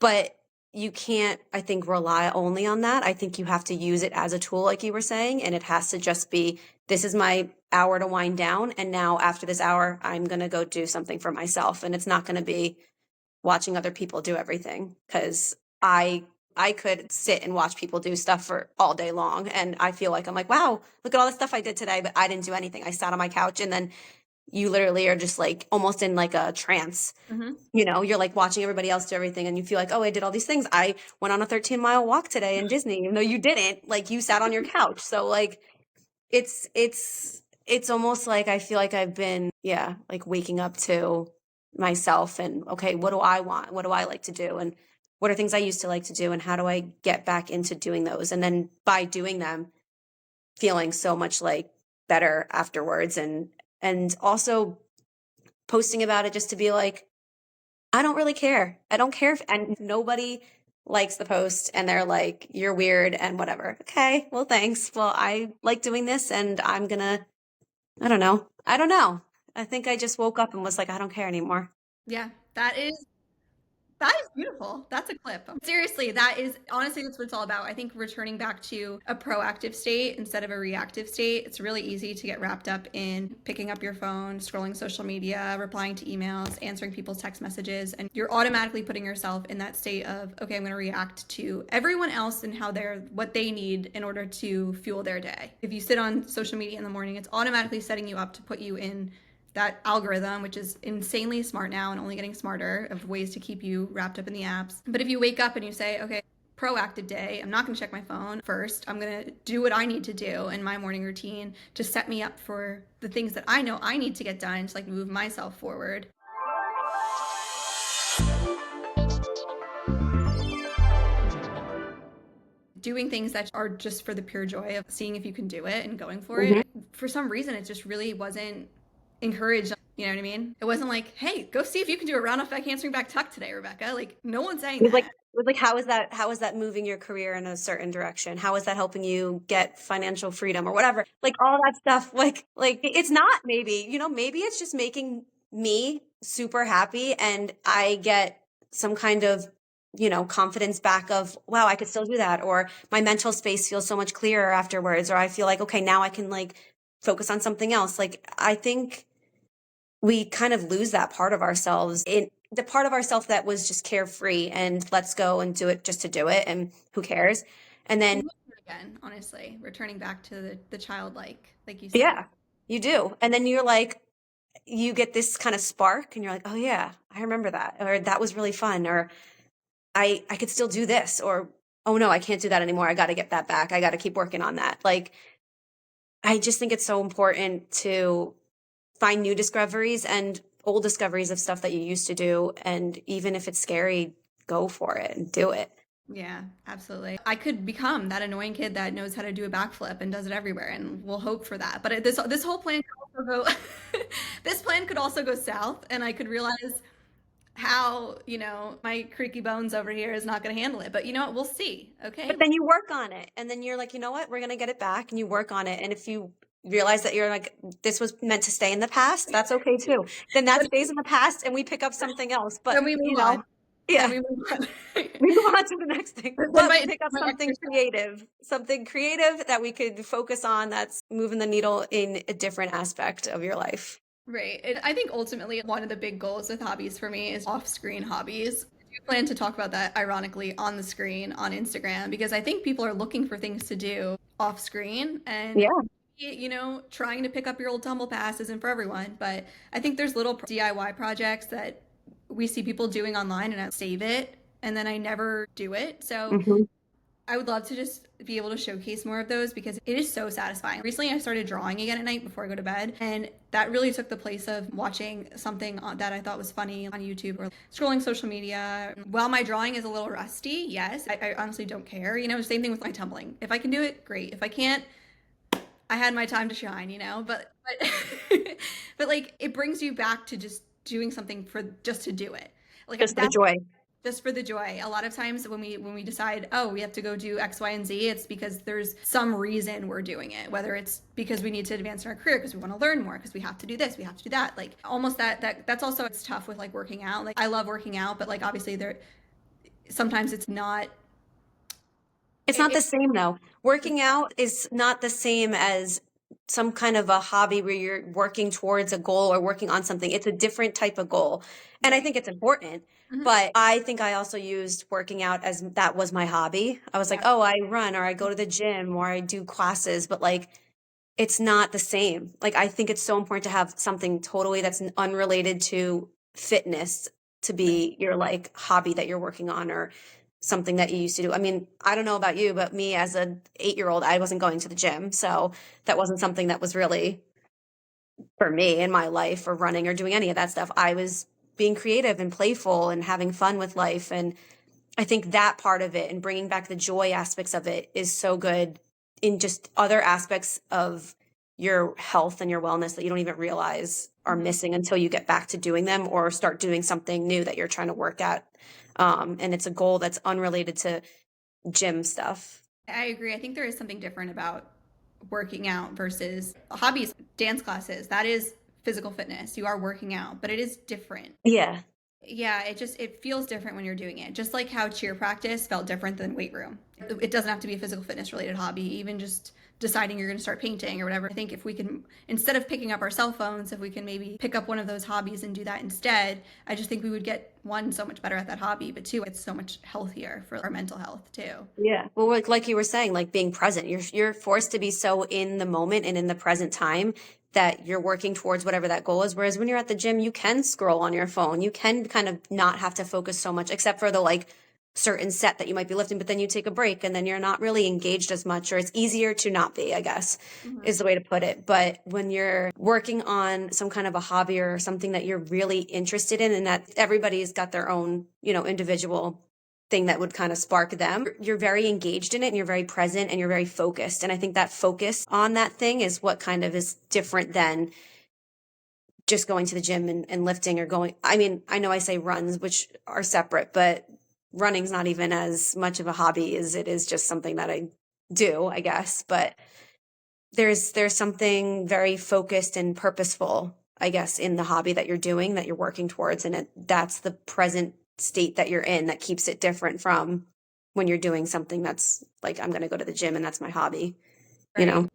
But you can't, I think, rely only on that. I think you have to use it as a tool, like you were saying, and it has to just be, this is my hour to wind down. And now after this hour, I'm going to go do something for myself. And it's not going to be watching other people do everything because I could sit and watch people do stuff for all day long. And I feel like I'm like, wow, look at all the stuff I did today, but I didn't do anything. I sat on my couch and then you literally are just like almost in like a trance. Mm-hmm. You're like watching everybody else do everything and you feel like, oh, I did all these things. I went on a 13-mile walk today in Disney, even though you didn't. Like you sat on your couch. So like it's almost like I feel like I've been, yeah, like waking up to myself and okay, what do I want? What do I like to do? And what are things I used to like to do? And how do I get back into doing those? And then by doing them, feeling so much like better afterwards and also posting about it just to be like, I don't really care. I don't care if and nobody likes the post and they're like, you're weird and whatever. Okay, well, thanks. Well, I like doing this and I'm gonna, I don't know. I don't know. I think I just woke up and was like, I don't care anymore. Yeah, that is beautiful. That's a clip. Seriously, that is honestly that's what it's all about. I think returning back to a proactive state instead of a reactive state. It's really easy to get wrapped up in picking up your phone, scrolling social media, replying to emails, answering people's text messages, and you're automatically putting yourself in that state of, okay, I'm going to react to everyone else and what they need in order to fuel their day. If you sit on social media in the morning, it's automatically setting you up to put you in that algorithm, which is insanely smart now and only getting smarter, of ways to keep you wrapped up in the apps. But if you wake up and you say, okay, proactive day. I'm not going to check my phone first. I'm going to do what I need to do in my morning routine to set me up for the things that I know I need to get done to like move myself forward. Doing things that are just for the pure joy of seeing if you can do it and going for Mhm. it. For some reason, it just really wasn't encouraged. You know what I mean? It wasn't like, hey, go see if you can do a round off back handspring back tuck today, Rebecca. Like, no one's saying that. It was like, how is that moving your career in a certain direction? How is that helping you get financial freedom or whatever? Like all that stuff, like it's not maybe, maybe it's just making me super happy and I get some kind of, confidence back of, wow, I could still do that. Or my mental space feels so much clearer afterwards. Or I feel like, okay, now I can like focus on something else. Like I think we kind of lose that part of ourselves in the part of ourselves that was just carefree and let's go and do it just to do it and who cares. And then, You look good again, honestly, returning back to the childlike, like you said. yeah, you do. And then you're like, you get this kind of spark and you're like, oh yeah, I remember that. Or that was really fun. Or I could still do this. Or, oh no, I can't do that anymore. I got to get that back. I got to keep working on that. Like, I just think it's so important to find new discoveries and old discoveries of stuff that you used to do. And even if it's scary, go for it and do it. Yeah, absolutely. I could become that annoying kid that knows how to do a backflip and does it everywhere, and we'll hope for that. But this whole plan could also go this plan could also go south, and I could realize how my creaky bones over here is not going to handle it. But you know what? We'll see. Okay. But then you work on it. And then you're like, you know what? We're going to get it back. And you work on it. And if you realize that you're like, this was meant to stay in the past, that's okay too. Then that stays in the past and we pick up something else. But, Then we move on. Then yeah. we move on. We move on to the next thing. Then But we pick up my something creative that we could focus on that's moving the needle in a different aspect of your life. Right. And I think ultimately one of the big goals with hobbies for me is off-screen hobbies. I do plan to talk about that ironically on the screen on Instagram because I think people are looking for things to do off screen and Yeah. trying to pick up your old tumble pass isn't for everyone, but I think there's little DIY projects that we see people doing online and I save it and then I never do it. So Hmm. I would love to just be able to showcase more of those because it is so satisfying. Recently, I started drawing again at night before I go to bed, and that really took the place of watching something that I thought was funny on YouTube or scrolling social media. While my drawing is a little rusty, yes, I honestly don't care. Same thing with my tumbling. If I can do it, great. If I can't, I had my time to shine, but like it brings you back to just doing something for just to do it. Like Just for the that's joy. just for the joy. A lot of times when we decide, oh, we have to go do X, Y, and Z, it's because there's some reason we're doing it. Whether it's because we need to advance in our career, because we want to learn more, because we have to do this, we have to do that. Like almost that's also it's tough with like working out. Like I love working out, but like obviously there sometimes it's not. It's not the same though. Working out is not the same as some kind of a hobby where you're working towards a goal or working on something. It's a different type of goal. And I Right. think it's important. Mhm. But I think I also used working out as that was my hobby. I was like, Yeah. oh, I run or I go to the gym or I do classes, but like it's not the same. Like I think it's so important to have something totally that's unrelated to fitness to be your like hobby that you're working on or something that you used to do. I mean, I don't know about you, but me as an 8-year-old, I wasn't going to the gym. So that wasn't something that was really for me in my life or running or doing any of that stuff. I was being creative and playful and having fun with life. And I think that part of it and bringing back the joy aspects of it is so good in just other aspects of your health and your wellness that you don't even realize are Mhm. missing until you get back to doing them or start doing something new that you're trying to work at. And it's a goal that's unrelated to gym stuff. I agree. I think there is something different about working out versus hobbies, dance classes. That is physical fitness. You are working out, but it is different. Yeah. Yeah, it feels different when you're doing it. Just like how cheer practice felt different than weight room. It doesn't have to be a physical fitness related hobby, even just deciding you're going to start painting or whatever. I think if we can, instead of picking up our cell phones, if we can maybe pick up one of those hobbies and do that instead, I just think we would get one, so much better at that hobby, but two, it's so much healthier for our mental health too. Yeah. Well, like you were saying, like being present, you're forced to be so in the moment and in the present time that you're working towards whatever that goal is. Whereas when you're at the gym, you can scroll on your phone. You can kind of not have to focus so much, except for the like certain set that you might be lifting, but then you take a break and then you're not really engaged as much, or it's easier to not be, I guess, Mhm. is the way to put it. But when you're working on some kind of a hobby or something that you're really interested in, and that everybody's got their own, individual thing that would kind of spark them, you're very engaged in it and you're very present and you're very focused. And I think that focus on that thing is what kind of is different than just going to the gym and lifting, or going, I mean, I know I say runs, which are separate, but running's not even as much of a hobby as it is just something that I do, I guess. But there's something very focused and purposeful, I guess, in the hobby that you're doing, that you're working towards, and that's the present state that you're in that keeps it different from when you're doing something that's like, I'm going to go to the gym and that's my hobby, you Right. know?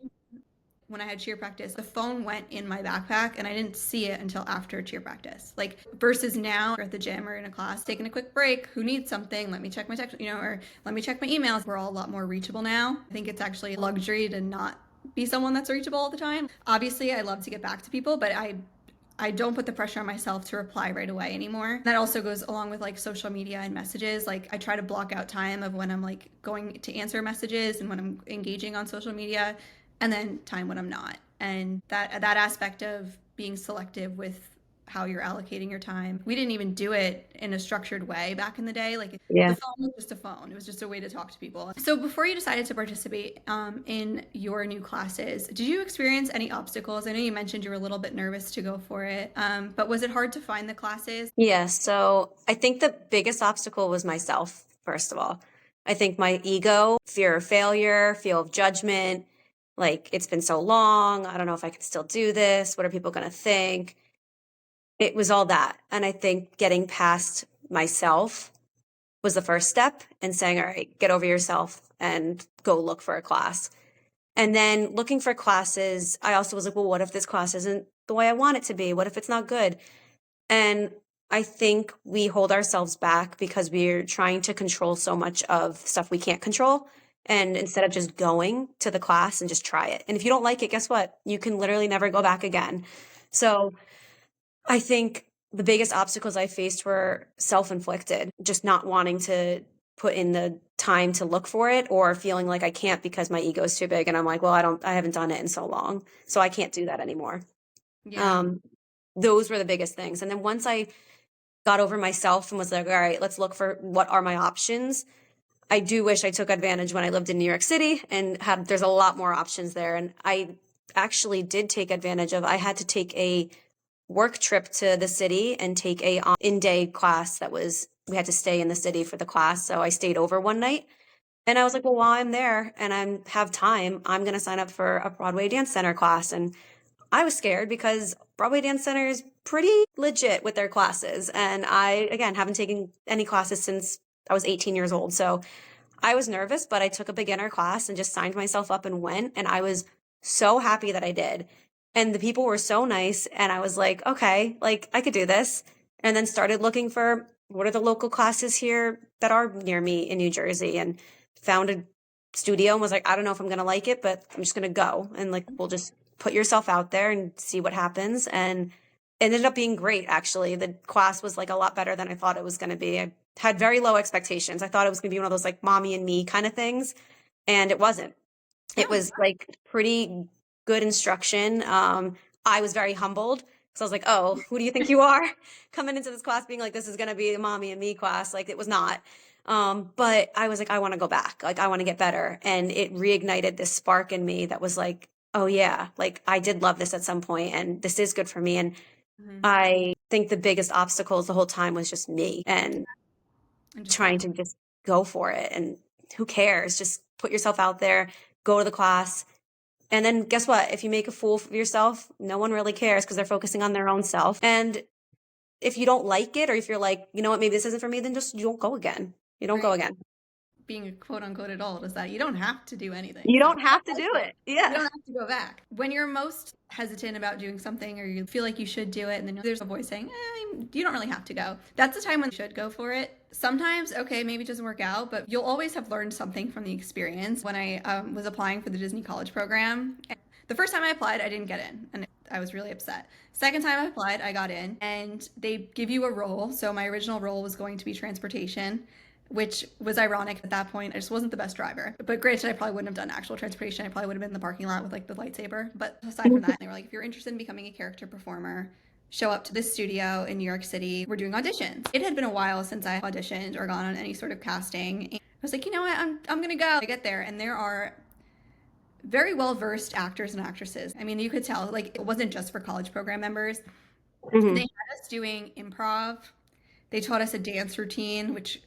When I had cheer practice, the phone went in my backpack and I didn't see it until after cheer practice. Like versus now, we're at the gym or in a class, taking a quick break. Who needs something? Let me check my text, or let me check my emails. We're all a lot more reachable now. I think it's actually a luxury to not be someone that's reachable all the time. Obviously, I love to get back to people, but I don't put the pressure on myself to reply right away anymore. That also goes along with like social media and messages. Like I try to block out time of when I'm like going to answer messages and when I'm engaging on social media, and then time when I'm not. And that aspect of being selective with how you're allocating your time. We didn't even do it in a structured way back in the day. Like the Yeah. phone was just a phone. It was just a way to talk to people. So before you decided to participate in your new classes, did you experience any obstacles? I know you mentioned you were a little bit nervous to go for it, but was it hard to find the classes? Yeah, so I think the biggest obstacle was myself, first of all. I think my ego, fear of failure, fear of judgment, like it's been so long. I don't know if I can still do this. What are people going to think? It was all that. And I think getting past myself was the first step, and saying, all right, get over yourself and go look for a class. And then looking for classes, I also was like, well, what if this class isn't the way I want it to be? What if it's not good? And I think we hold ourselves back because we're trying to control so much of stuff we can't control. And instead of just going to the class and just try it. And if you don't like it, guess what? You can literally never go back again. So I think the biggest obstacles I faced were self-inflicted, just not wanting to put in the time to look for it, or feeling like I can't because my ego is too big. And I'm like, well, I haven't done it in so long, so I can't do that anymore. Yeah. Um, those were the biggest things. And then once I got over myself and was like, all right, let's look for what are my options. I do wish I took advantage when I lived in New York City and there's a lot more options there. And I actually did take advantage of, I had to take a work trip to the city and take a in-day class we had to stay in the city for the class. So I stayed over one night, and I was like, well, while I'm there and have time, I'm going to sign up for a Broadway Dance Center class. And I was scared because Broadway Dance Center is pretty legit with their classes. And I, again, haven't taken any classes since I was 18 years old. So I was nervous, but I took a beginner class and just signed myself up and went. And I was so happy that I did. And the people were so nice. And I was like, okay, like I could do this. And then started looking for what are the local classes here that are near me in New Jersey, and found a studio and was like, I don't know if I'm going to like it, but I'm just going to go. And like, we'll just put yourself out there and see what happens. And it ended up being great, actually. The class was like a lot better than I thought it was going to be. I had very low expectations. I thought it was going to be one of those like mommy and me kind of things. And it wasn't. It Oh, was like pretty good instruction. I was very humbled. So I was like, oh, who do you think you are? Coming into this class being like, this is going to be a mommy and me class. Like, it was not. But I was like, I want to go back. Like, I want to get better. And it reignited this spark in me that was like, oh, yeah, like I did love this at some point, and this is good for me. And mhm. I think the biggest obstacles the whole time was just me and And just trying going. to just go for it. And who cares? Just put yourself out there, go to the class. And then guess what? If you make a fool of yourself, no one really cares because they're focusing on their own self. And if you don't like it, or if you're like, you know what, maybe this isn't for me, then just you don't go again. You don't go Right. again. Being a quote unquote adult is that you don't have to do anything. You So if don't you have to don't do like it, it. you Yeah. don't have to go back. When you're most hesitant about doing something or you feel like you should do it, and then there's a voice saying, you don't really have to go. That's the time when you should go for it. Sometimes, okay, maybe it doesn't work out, but you'll always have learned something from the experience. When I was applying for the Disney College program, the first time I applied, I didn't get in, and I was really upset. Second time I applied, I got in, and they give you a role. So my original role was going to be transportation. which was ironic at that point. I just wasn't the best driver. But granted, I probably wouldn't have done actual transportation. I probably would have been in the parking lot with like the lightsaber. But aside from that, they were like, if you're interested in becoming a character performer, show up to this studio in New York City. We're doing auditions. It had been a while since I auditioned or gone on any sort of casting. And I was like, you know what? I'm going to go. I get there, and there are very well versed actors and actresses. I mean, you could tell, like, it wasn't just for college program members. They Hmm. had us doing improv. They taught us a dance routine, which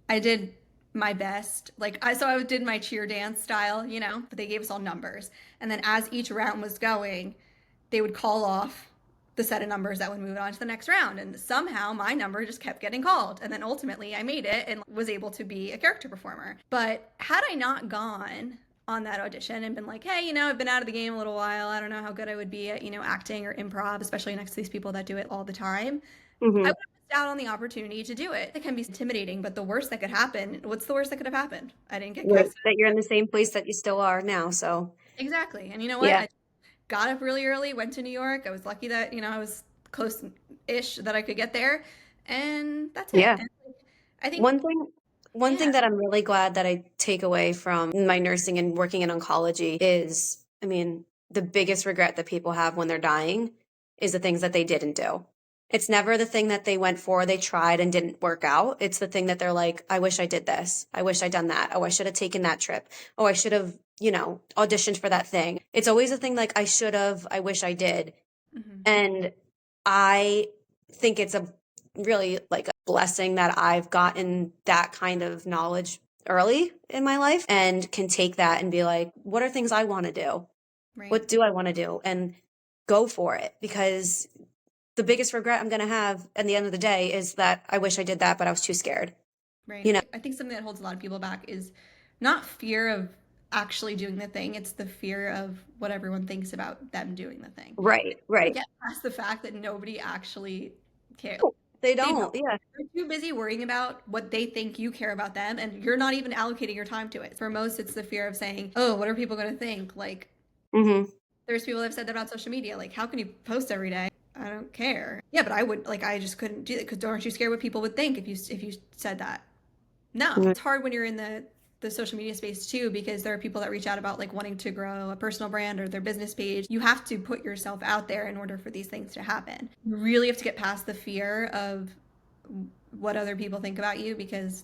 I did my best. So I did my cheer dance style, but they gave us all numbers. And then as each round was going, they would call off the set of numbers that would move on to the next round. And somehow my number just kept getting called. And then ultimately I made it and was able to be a character performer. But had I not gone on that audition and been like, hey, I've been out of the game a little while. I don't know how good I would be at, acting or improv, especially next to these people that do it all the time. I Hmm. would have missed out on the opportunity to do it. It can be intimidating, but the worst that could happen, what's the worst that could have happened? I didn't get Right. cast. That you're in the same place that you still are now. So Exactly. And you know what? yeah, I got up really early, went to New York. I was lucky that, I was close ish that I could get there. And that's it. yeah. And I think, One thing, one yeah. thing that I'm really glad that I take away from my nursing and working in oncology is, I mean, the biggest regret that people have when they're dying is the things that they didn't do. It's never the thing that they went for, they tried and didn't work out. It's the thing that they're like, I wish I did this. I wish I'd done that. Oh, I should have taken that trip. Oh, I should have, auditioned for that thing. It's always a thing like, I should have, I wish I did. Hmm. And I think it's a really like a blessing that I've gotten that kind of knowledge early in my life and can take that and be like, what are things I want to do? Right. What do I want to do? And go for it, because the biggest regret I'm going to have at the end of the day is that I wish I did that, but I was too scared. Right. You know? I think something that holds a lot of people back is not fear of actually doing the thing, it's the fear of what everyone thinks about them doing the thing. Right, To right. get past the fact that nobody actually cares. They They don't. don't. Yeah. They're too busy worrying about what they think you care about them, and you're not even allocating your time to it. For most, it's the fear of saying, "Oh, what are people going to think?" Like, Hmm. there's people that have said that about social media. Like, how can you post every day? I don't care. Yeah, but I would like. I just couldn't do that because aren't you scared what people would think if you said that? No, it's hard when you're in the social media space too, because there are people that reach out about like wanting to grow a personal brand or their business page. You have to put yourself out there in order for these things to happen. You really have to get past the fear of what other people think about you, because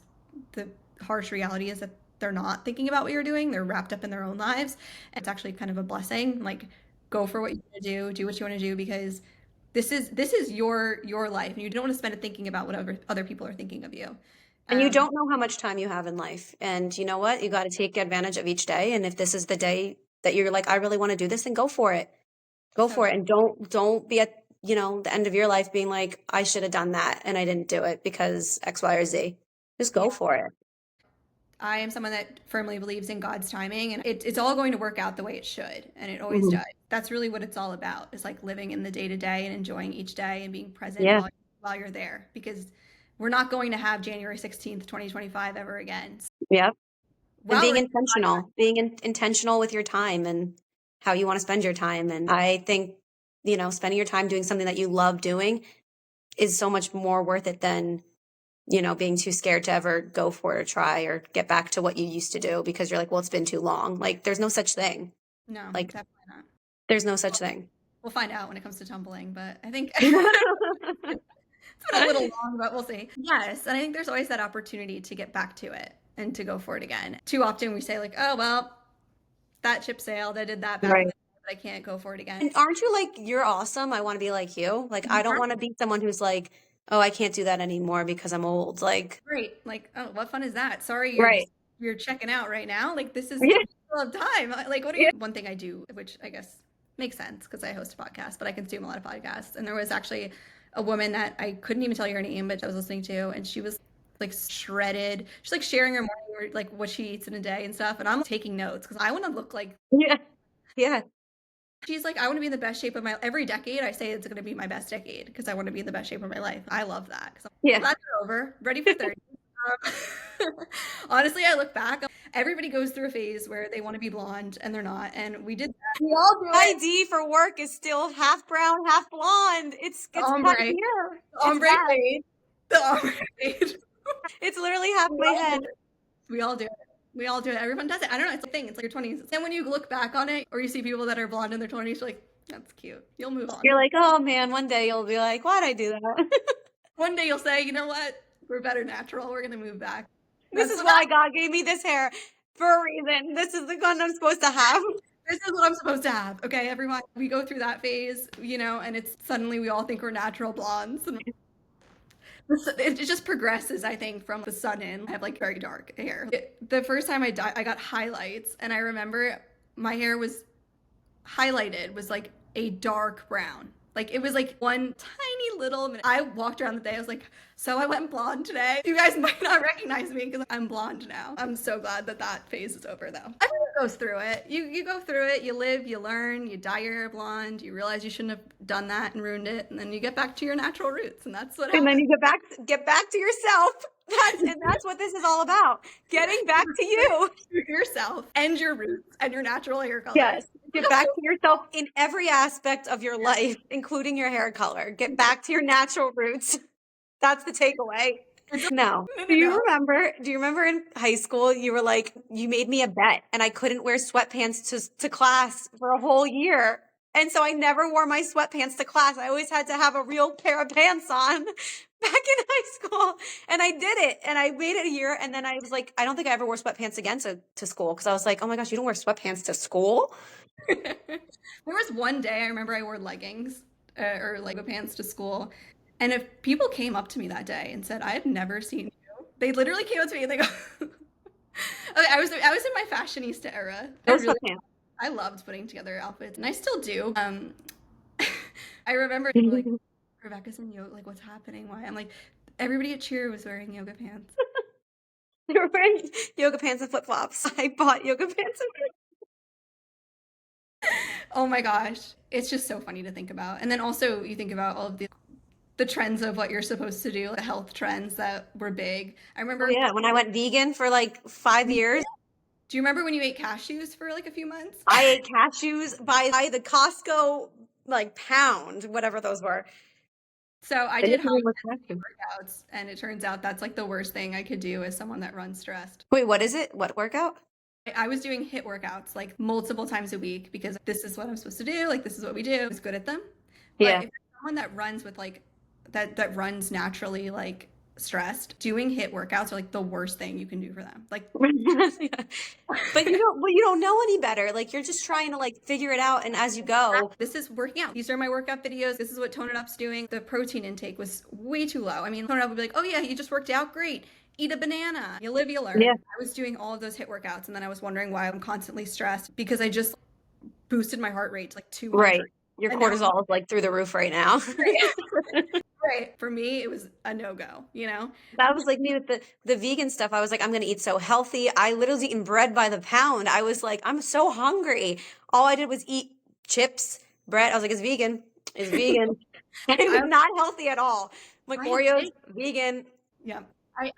the harsh reality is that they're not thinking about what you're doing. They're wrapped up in their own lives. And it's actually kind of a blessing. Like, go for what you want to do what you want to do, because this is your life, and you don't want to spend it thinking about what other people are thinking of you. And you Um, don't know how much time you have in life. And you know what? You got to take advantage of each day. And if this is the day that you're like, I really want to do this, then go for it. Go so for it. And don't be at, the end of your life being like, I should have done that and I didn't do it because X, Y, or Z. Just yeah. go for it. I am someone that firmly believes in God's timing, and it's all going to work out the way it should, and it always Hmm. does. That's really what it's all about. It's like living in the day to day and enjoying each day and being present Yeah. while you're there, because we're not going to have January 16th, 2025 ever again. So Yeah. And while being we're intentional, intentional with your time and how you want to spend your time. And I think, spending your time doing something that you love doing is so much more worth it than being too scared to ever go for it or try or get back to what you used to do because you're like, well, it's been too long. Like, there's no such thing. no, Like, definitely not. there's no such thing. We'll find out when it comes to tumbling, but I think it's been a little long, but we'll see. Yes, and I think there's always that opportunity to get back to it and to go for it again. Too often we say like, oh well, that ship sailed. I did that back in Right. the day, but I can't go for it again. And aren't you like, you're awesome? I want to be like you. Like, I don't want to be someone who's like, oh, I can't do that anymore because I'm old. Like, Great. Like, oh, what fun is that? Sorry, right. you're checking out right now. Like, this is Yeah. you still have time. Like, what are Yeah. you? One thing I do, which I guess makes sense because I host a podcast, but I consume a lot of podcasts. And there was actually a woman that I couldn't even tell you her name, but I was listening to, and she was like shredded. She's like sharing her morning, or like what she eats in a day and stuff. And I'm taking notes because I want to look like Yeah. Yeah. she's like, I want to be in the best shape of my every decade. I say it's going to be my best decade because I want to be in the best shape of my life. I love that because I'm Yeah. glad they're over, ready for 30. Honestly, I look back. Everybody goes through a phase where they want to be blonde and they're not, and we did that. We all do it. ID for work is still half brown, half blonde. It's The it's that ombre, here. the It's ombre that. fade, the ombre fade. It's literally half We my all do head. it. We all do it. We all do it. Everyone does it. I don't know. It's a thing. It's like your 20s. And when you look back on it, or you see people that are blonde in their 20s, you're like, that's cute. You'll move on. You're like, oh man, one day you'll be like, why'd I do that? One day you'll say, you know what? We're better natural. We're gonna move back. This That's is what why God gave me this hair for a reason. This is the gun I'm supposed to have. this is what I'm supposed to have. Okay, everyone. We go through that phase, and it's suddenly we all think we're natural blondes. And it just progresses, I think, from the sudden. I have like very dark hair. The first time I got highlights, and I remember my hair was highlighted, was like a dark brown. Like it was like one tiny little minute. I walked around the day. I was like, so I went blonde today. You guys might not recognize me because I'm blonde now. I'm so glad that that phase is over though. Everyone goes through it. You go through it. You live. You learn. You dye your hair blonde. You realize you shouldn't have done that and ruined it, and then you get back to your natural roots, and that's what And then happens. you get back to yourself. That's what this is all about. Getting back to you. Yourself and your roots and your natural hair color. Yes. Get back to yourself in every aspect of your life, including your hair color. Get back to your natural roots. That's the takeaway. No. No, Do no, you no. remember in high school you were like you made me a bet and I couldn't wear sweatpants to class for a whole year. And so I never wore my sweatpants to class. I always had to have a real pair of pants on back in high school. And I did it and I made it a year and then I was like I don't think I ever wore sweatpants again to school because I was like, "Oh my gosh, you don't wear sweatpants to school?" There was one day I remember I wore leggings or Lego pants to school, and if people came up to me that day and said, "I have never seen you," they literally came up to me and they go, "Okay, I was in my fashionista era. I No really sweatpants. I loved putting together outfits, and I still do. I remember people like Rebecca's in yoga. Like, what's happening? Why? I'm like, everybody at cheer was wearing yoga pants. You were wearing yoga pants and flip-flops. I bought yoga pants and Oh my gosh, it's just so funny to think about. And then also you think about all of the trends of what you're supposed to do, the health trends that were big. I oh remember. yeah, when I went vegan for like 5 years. Do you remember when you ate cashews for like a few months? I ate cashews by the Costco like pound, whatever those were. So I They did didn't high even look intensity cashew. workouts, and it turns out that's like the worst thing I could do as someone that runs stressed. Wait, what is it? What workout? I was doing HIIT workouts like multiple times a week because this is what I'm supposed to do. Like this is what we do. I was good at them. But Yeah. if you're someone that runs with like that runs naturally like stressed, doing HIIT workouts are like the worst thing you can do for them. Like Yeah. But you don't know any better. Like you're just trying to like figure it out and as you go. this is working out. These are my workout videos. This is what Tone It Up's doing. The protein intake was way too low. I mean, Tone It Up would be like, oh yeah, you just worked out. Great. Eat a banana. You live, you learn. Yeah. I was doing all of those HIIT workouts and then I was wondering why I'm constantly stressed because I just boosted my heart rate to like 200. Right. Your And now, cortisol is like through the roof right now. right. For me, it was a no-go. That was like me with the vegan stuff. I was like, I'm gonna eat so healthy. I literally eaten bread by the pound. I was like, I'm so hungry. All I did was eat chips, bread. I was like, it's vegan. It's vegan. And it was I, not healthy at all. Like I Oreos, did. vegan. Yeah.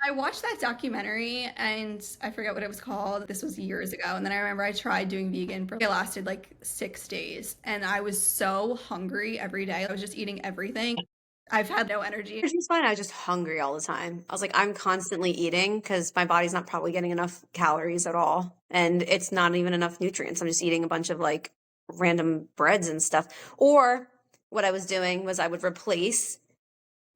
I watched that documentary and I forget what it was called. This was years ago. And then I remember I tried doing vegan for it lasted like 6 days. And I was so hungry every day. I was just eating everything. I've had no energy. Which is fine. I was just hungry all the time. I was like, I'm constantly eating because my body's not probably getting enough calories at all. And it's not even enough nutrients. I'm just eating a bunch of like random breads and stuff. Or what I was doing was I would replace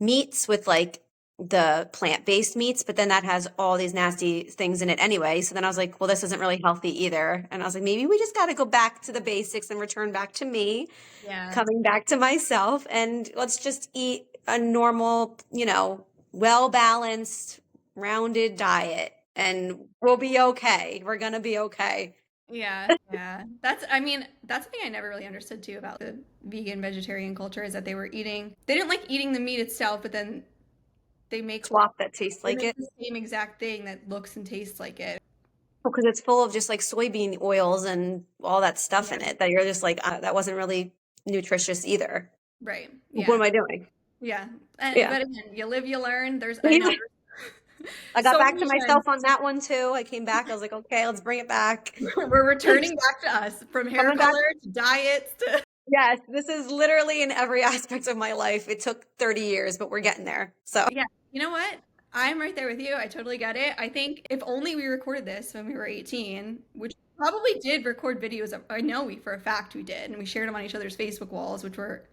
meats with like the plant-based meats, but then that has all these nasty things in it anyway. So then I was like, well, this isn't really healthy either. And I was like, maybe we just got to go back to the basics and return back to me, Yeah. coming back to myself, and let's just eat a normal, well-balanced, rounded diet and we'll be okay. We're gonna be okay. Yeah. Yeah. I mean, that's the thing I never really understood too about the vegan vegetarian culture is that they didn't like eating the meat itself, but then they make Swap that tastes they like make it. the same exact thing that looks and tastes like it. Because it's full of just like soybean oils and all that stuff Yeah. in it that you're just like, that wasn't really nutritious either. Right. What Yeah. am I doing? Yeah. Yeah. But again, you live, you learn. I know there's I got so back to many myself trends. on that one too. I came back. I was like, okay, let's bring it back. We're returning back to us from hair Coming back. color to diets to Yes, this is literally in every aspect of my life. It took 30 years, but we're getting there. So yeah. You know what? I'm right there with you. I totally get it. I think if only we recorded this when we were 18, which probably did record videos of, I know we for a fact we did, and we shared them on each other's Facebook walls, which were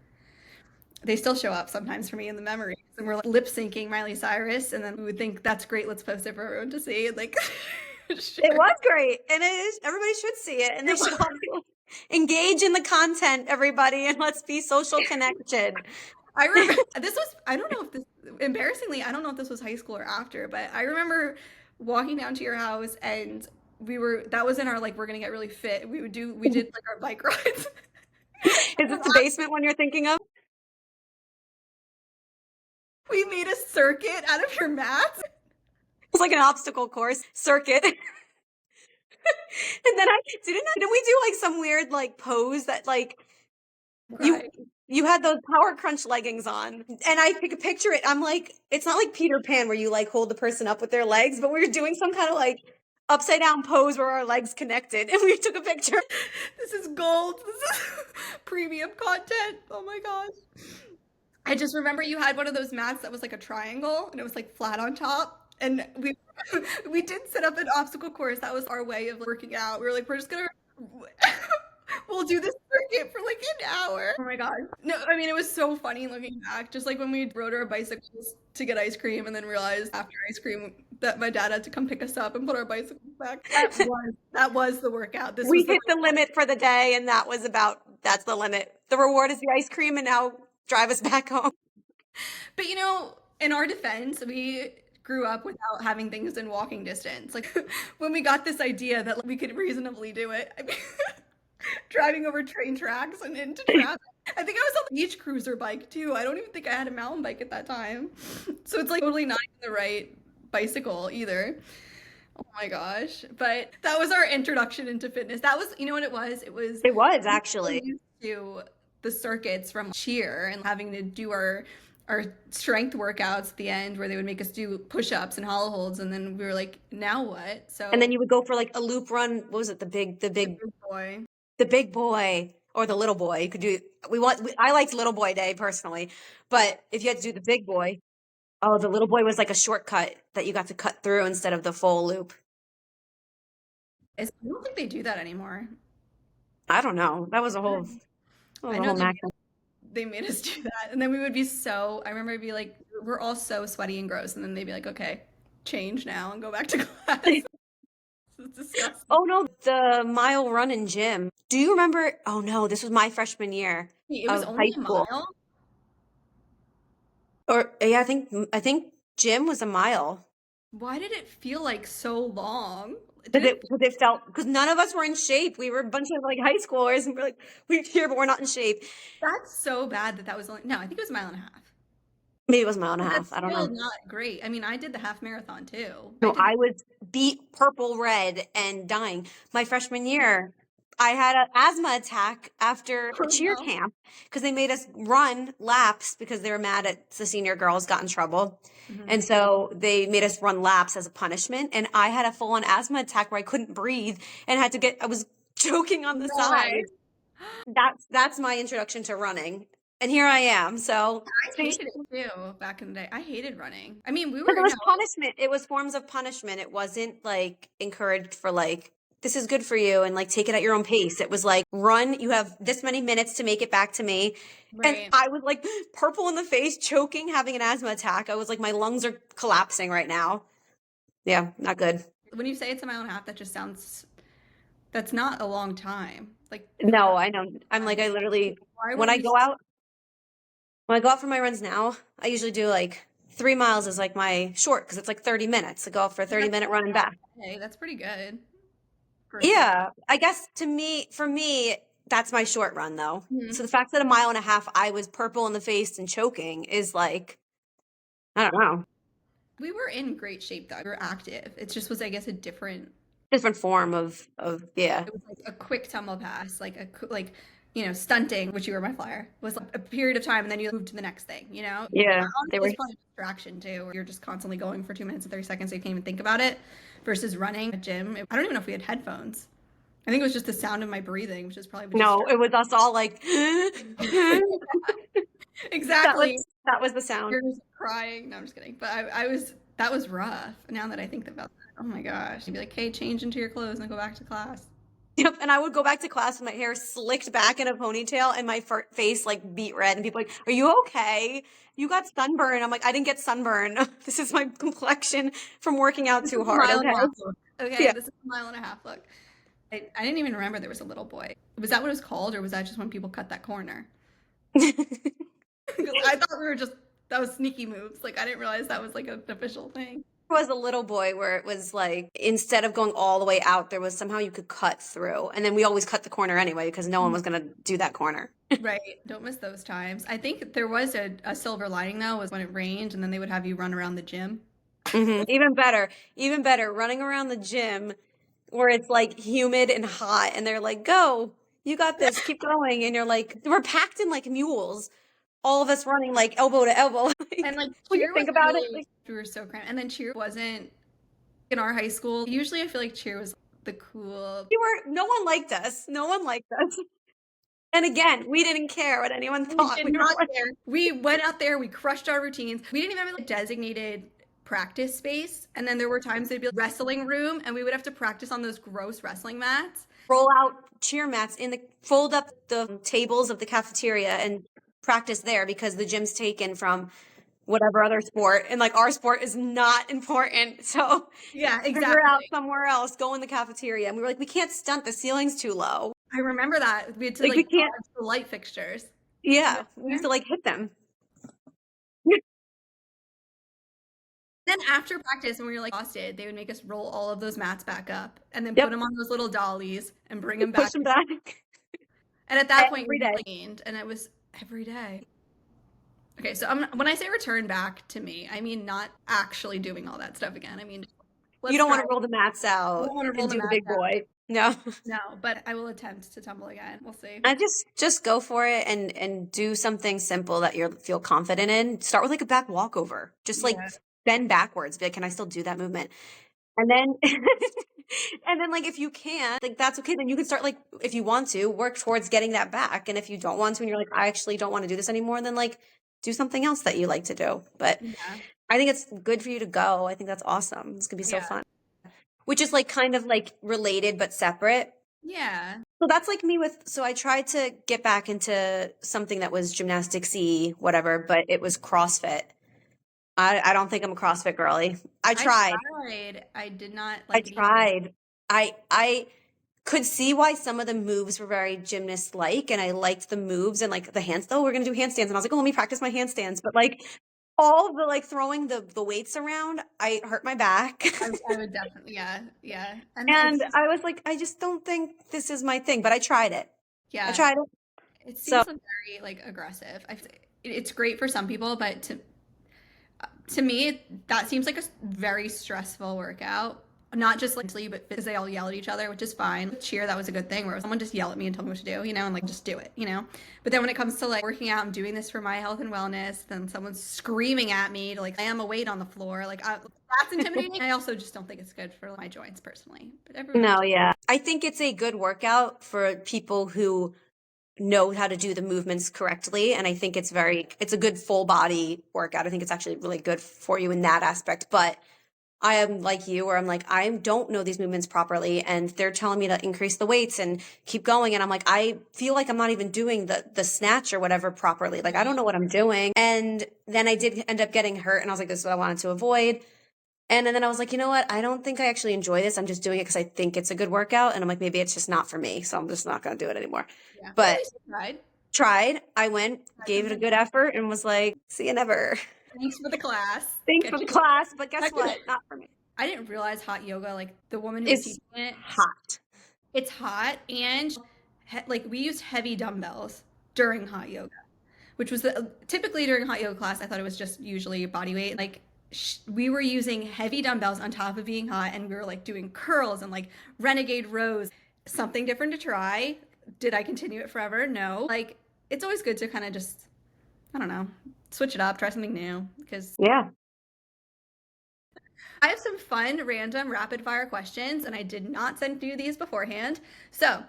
they still show up sometimes for me in the memories. And we're like lip syncing Miley Cyrus, and then we would think that's great. Let's post it for everyone to see and like It share. was great, and it is. Everybody should see it, and they should all engage in the content, everybody, and let's be social connected. I remember this was, I don't know if this, embarrassingly, I don't know if this was high school or after, but I remember walking down to your house and that was in our like, we're gonna get really fit. We did like our bike rides. Is this the basement one you're thinking of? We made a circuit out of your mats. It's like an obstacle course circuit. And then didn't we do like some weird like pose that like you Right. you had those power crunch leggings on, and I could picture it. I'm like, it's not like Peter Pan where you like hold the person up with their legs, but we were doing some kind of like upside down pose where our legs connected, and we took a picture. This is gold. This is premium content. Oh my gosh. I just remember you had one of those mats that was like a triangle and it was like flat on top. And we did set up an obstacle course. That was our way of working out. We were like, we're just gonna we'll do this circuit for like an hour. Oh my god. No, I mean it was so funny looking back. Just like when we rode our bicycles to get ice cream and then realized after ice cream that my dad had to come pick us up and put our bicycles back. That was the workout. This We was the hit the limit for the day, and that's the limit. The reward is the ice cream, and now drive us back home. But in our defense, we grew up without having things in walking distance. Like when we got this idea that we could reasonably do it, I mean, driving over train tracks and into traffic. I think I was on the beach cruiser bike too. I don't even think I had a mountain bike at that time. So it's like totally not the right bicycle either. Oh my gosh. But that was our introduction into fitness. That was, you know what it was? It was It was we were actually. used to the circuits from cheer and having to do our strength workouts at the end where they would make us do push-ups and hollow holds and then we were like, now what? And then So you would go for like a loop run. What was it? good boy. The big boy or the little boy. You could do. I liked little boy day personally, but if you had to do the big boy, oh, the little boy was like a shortcut that you got to cut through instead of the full loop. I don't think they do that anymore. I don't know. That was I a know whole match. they made us do that. And then we would be so, I remember it'd be like, we're all so sweaty and gross. And then they'd be like, okay, change now and go back to class. It's disgusting. Oh no, the mile run in gym. Do you remember? Oh no, this was my freshman year It was of only high a school. mile. Or yeah, I think gym was a mile. Why did it feel like so long? Because none of us were in shape. We were a bunch of like high schoolers, and we're like, we're here, but we're not in shape. That's so bad that was only, no, I think it was a mile and a half. Maybe it was a mile and a But half. that's I don't still know. not great. I mean, I did the half marathon too. I No, did, I was beat purple red and dying. My freshman year, I had an asthma attack after a oh cheer no. camp because they made us run laps because they were mad at the senior girls got in trouble. Mhm. And so they made us run laps as a punishment. And I had a full on asthma attack where I couldn't breathe and I was choking on the No side. way. That's my introduction to running. And here I am. So I hated it too back in the day. I hated running. I mean, we because were, it was punishment. It was forms of punishment. It wasn't like encouraged for like, this is good for you and like take it at your own pace. It was like, run, you have this many minutes to make it back to me. And right. I was like purple in the face, choking, having an asthma attack. I was like, my lungs are collapsing right now. Yeah, not good. When you say it's a mile and a half, that just sounds, that's not a long time. Like, No, I know. I'm like, I literally, why were when I we, go out, when I go out for my runs now, I usually do like 3 miles is like my short because it's like 30 minutes to go out for a 30-minute run and back. hey, that's pretty good. For a Yeah, I guess for me, that's my short run though. Mhm. So the fact that a mile and a half I was purple in the face and choking is like, I don't know, We were in great shape though. We were active. It just was, I guess, a different, different form of yeah. it was like a quick tumble pass, like stunting, which you were my flyer, was like a period of time and then you moved to the next thing, you know? Yeah, Honestly, they were it's probably a distraction too, where you're just constantly going for 2 minutes and 30 seconds so you can't even think about it versus running at gym. I don't even know if we had headphones. I think it was just the sound of my breathing, which is probably no, it was us all like that was exactly. That was the sound. Tears, crying. No, I'm just kidding. But that was rough. Now that I think about that, oh my gosh, you'd be like, "Hey, change into your clothes and go back to class." Yep, and I would go back to class with my hair slicked back in a ponytail and my face like beat red, and people like, "Are you okay? You got sunburn." I'm like, "I didn't get sunburn. This is my complexion from working out This too is a hard." mile and a Okay. half look. Okay, Yeah. this is a mile and a half look. I didn't even remember there was a little boy. Was that what it was called, or was that just when people cut that corner? Because I thought we were just that was sneaky moves. Like I didn't realize that was like an official thing. Was a little boy where it was like instead of going all the way out, there was somehow you could cut through, and then we always cut the corner anyway because no one was gonna do that corner. Right. Don't miss those times. I think there was a silver lining though, was when it rained and then they would have you run around the gym. Even better, running around the gym where it's like humid and hot, and they're like, "Go, you got this, keep going," and you're like, we're packed in like mules, all of us running like elbow to elbow. And Like, like when you cheer think wasn't about it, really like, we were so cramped. And then cheer wasn't in our high school. Usually I feel like cheer was the cool. no one liked us. No one liked us. And again, we didn't care what anyone We thought. did We were not like, care. We went out there, we crushed our routines. We didn't even have a designated practice space. And then there were times it'd be like wrestling room and we would have to practice on those gross wrestling mats. roll out cheer mats fold up the tables of the cafeteria and practice there because the gym's taken from whatever other sport, and like our sport is not important. So Yeah, figure out exactly. somewhere else, go in the cafeteria. And we were like, we can't stunt, the ceiling's too low. I remember that. We had to Like we like can't, dodge the light fixtures. yeah, we have to like hit them. Then after practice, when we were like exhausted, they would make us roll all of those mats back up and then put Yep, them on those little dollies and bring them push back. them back And at that point, you're every just day. like gained, and it was every day. Okay, so when I say return back to me, I mean not actually doing all that stuff again. I mean, You let's don't try. want to roll the mats I out don't want to roll and the do the mats big out. boy. No. No, but I will attempt to tumble again. We'll see. I just go for it and do something simple that you feel confident in. Start with like a back walkover. Just like Yeah. bend backwards. Be like, can I still do that movement? And then and then like if you can't, like that's okay. Then you can start like if you want to work towards getting that back. And if you don't want to and you're like, I actually don't want to do this anymore, then like do something else that you like to do. But Yeah. I think it's good for you to go. I think that's awesome. It's gonna be so Yeah. fun. Which is like kind of like related but separate. Yeah. So that's like me so I tried to get back into something that was gymnastics-y, whatever, but it was CrossFit. I don't think I'm a CrossFit girly. I I tried. tried. I did not I like it either. tried. I could see why some of the moves were very gymnast-like, and I liked the moves and like the hands. Oh, we're gonna do handstands, and I was like, oh, let me practice my handstands. But like all the like throwing the weights around, I hurt my back. I would definitely, yeah, yeah. And it's And just, I was like, I just don't think this is my thing. But I tried it. I yeah, tried it. it So seems like very like aggressive. It's great for some people, but to me, that seems like a very stressful workout. Not just like mentally, but because they all yell at each other, which is fine. Cheer, that was a good thing where someone just yell at me and tell me what to do, and like just do it, But then when it comes to like working out and doing this for my health and wellness, then someone's screaming at me to like slam a weight on the floor. That's intimidating. I also just don't think it's good for my joints personally. But everyone, no, yeah. I think it's a good workout for people who know how to do the movements correctly. And I think it's a good full body workout. I think it's actually really good for you in that aspect. But I am like you, where I'm like, I don't know these movements properly, and they're telling me to increase the weights and keep going. And I'm like, I feel like I'm not even doing the snatch or whatever properly. Like, I don't know what I'm doing. And then I did end up getting hurt, and I was like, this is what I wanted to avoid. And then I was like, you know what? I don't think I actually enjoy this. I'm just doing it because I think it's a good workout. And I'm like, maybe it's just not for me. So I'm just not going to do it anymore. yeah. Well, at But least you tried. tried, I went, Tried gave it a something. good effort, and was like, see you never. Thanks for the class. Thanks Catch for the you class. But guess later. what? Not for me. I didn't realize hot yoga, like the woman who was It's teaching it, hot. it's hot and like we used heavy dumbbells during hot yoga, which was typically during hot yoga class, I thought it was just usually body weight. Like we were using heavy dumbbells on top of being hot and we were like doing curls and like renegade rows, something different to try. Did I continue it forever? No. Like it's always good to kind of just, I don't know, switch it up, try something new because Yeah. I have some fun, random, rapid fire questions, and I did not send you these beforehand. So,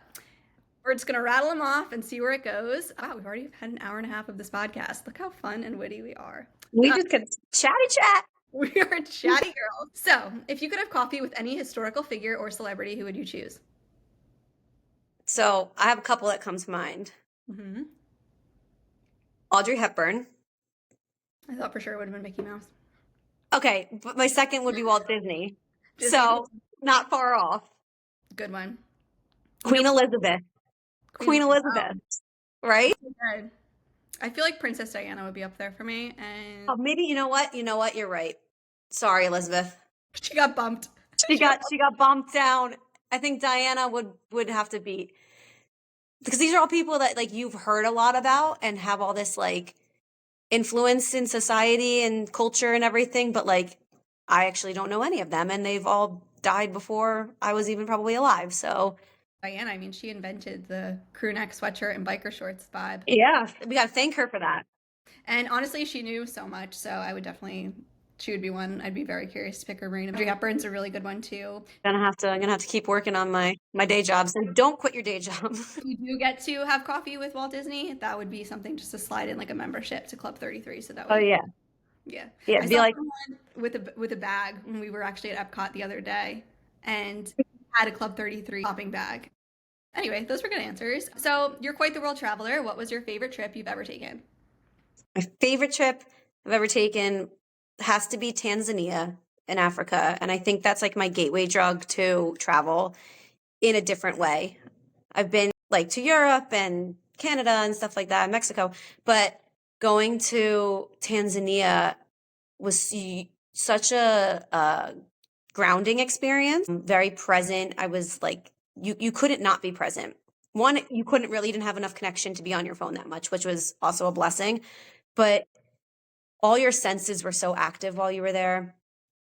We're just gonna rattle them off and see where it goes. Wow, we've already had an hour and a half of this podcast. Look how fun and witty we are. We just could chatty chat. We are chatty girls. So, if you could have coffee with any historical figure or celebrity, who would you choose? So I have a couple that come to mind. Hmm. Audrey Hepburn. I thought for sure it would have been Mickey Mouse. Okay, but my second would be Walt Disney. Disney, So not far off. good one. You know, Queen Elizabeth. Queen. Queen Wow, Elizabeth, right? so good. I feel like Princess Diana would be up there for me, and Oh, maybe you know what? You know what? You're right. Sorry, Elizabeth. she got bumped. She got bumped down. I think Diana would have to beat, because these are all people that like you've heard a lot about and have all this like influence in society and culture and everything, but like I actually don't know any of them, and they've all died before I was even probably alive. So Diana, I mean, she invented the crew neck sweatshirt and biker shorts vibe. yeah, we got to thank her for that. And honestly, she knew so much, so I would definitely, she would be one. I'd be very curious to pick her brain. Audrey Hepburn's a really good one too. I'm gonna have to keep working on my day jobs. And don't quit your day job. If you do get to have coffee with Walt Disney, that would be something just to slide in like a membership to Club 33. So that Oh would be, yeah, yeah. yeah. I Be saw like, someone with a bag when we were actually at Epcot the other day and had a Club 33 shopping bag. Anyway, those were good answers. So you're quite the world traveler. What was your favorite trip you've ever taken? my favorite trip I've ever taken has to be Tanzania in Africa, and I think that's like my gateway drug to travel in a different way. I've been like to Europe and Canada and stuff like that, Mexico, but going to Tanzania was such a grounding experience. Very present. I was like, you couldn't not be present. One, you couldn't really, you didn't have enough connection to be on your phone that much, which was also a blessing. But all your senses were so active while you were there.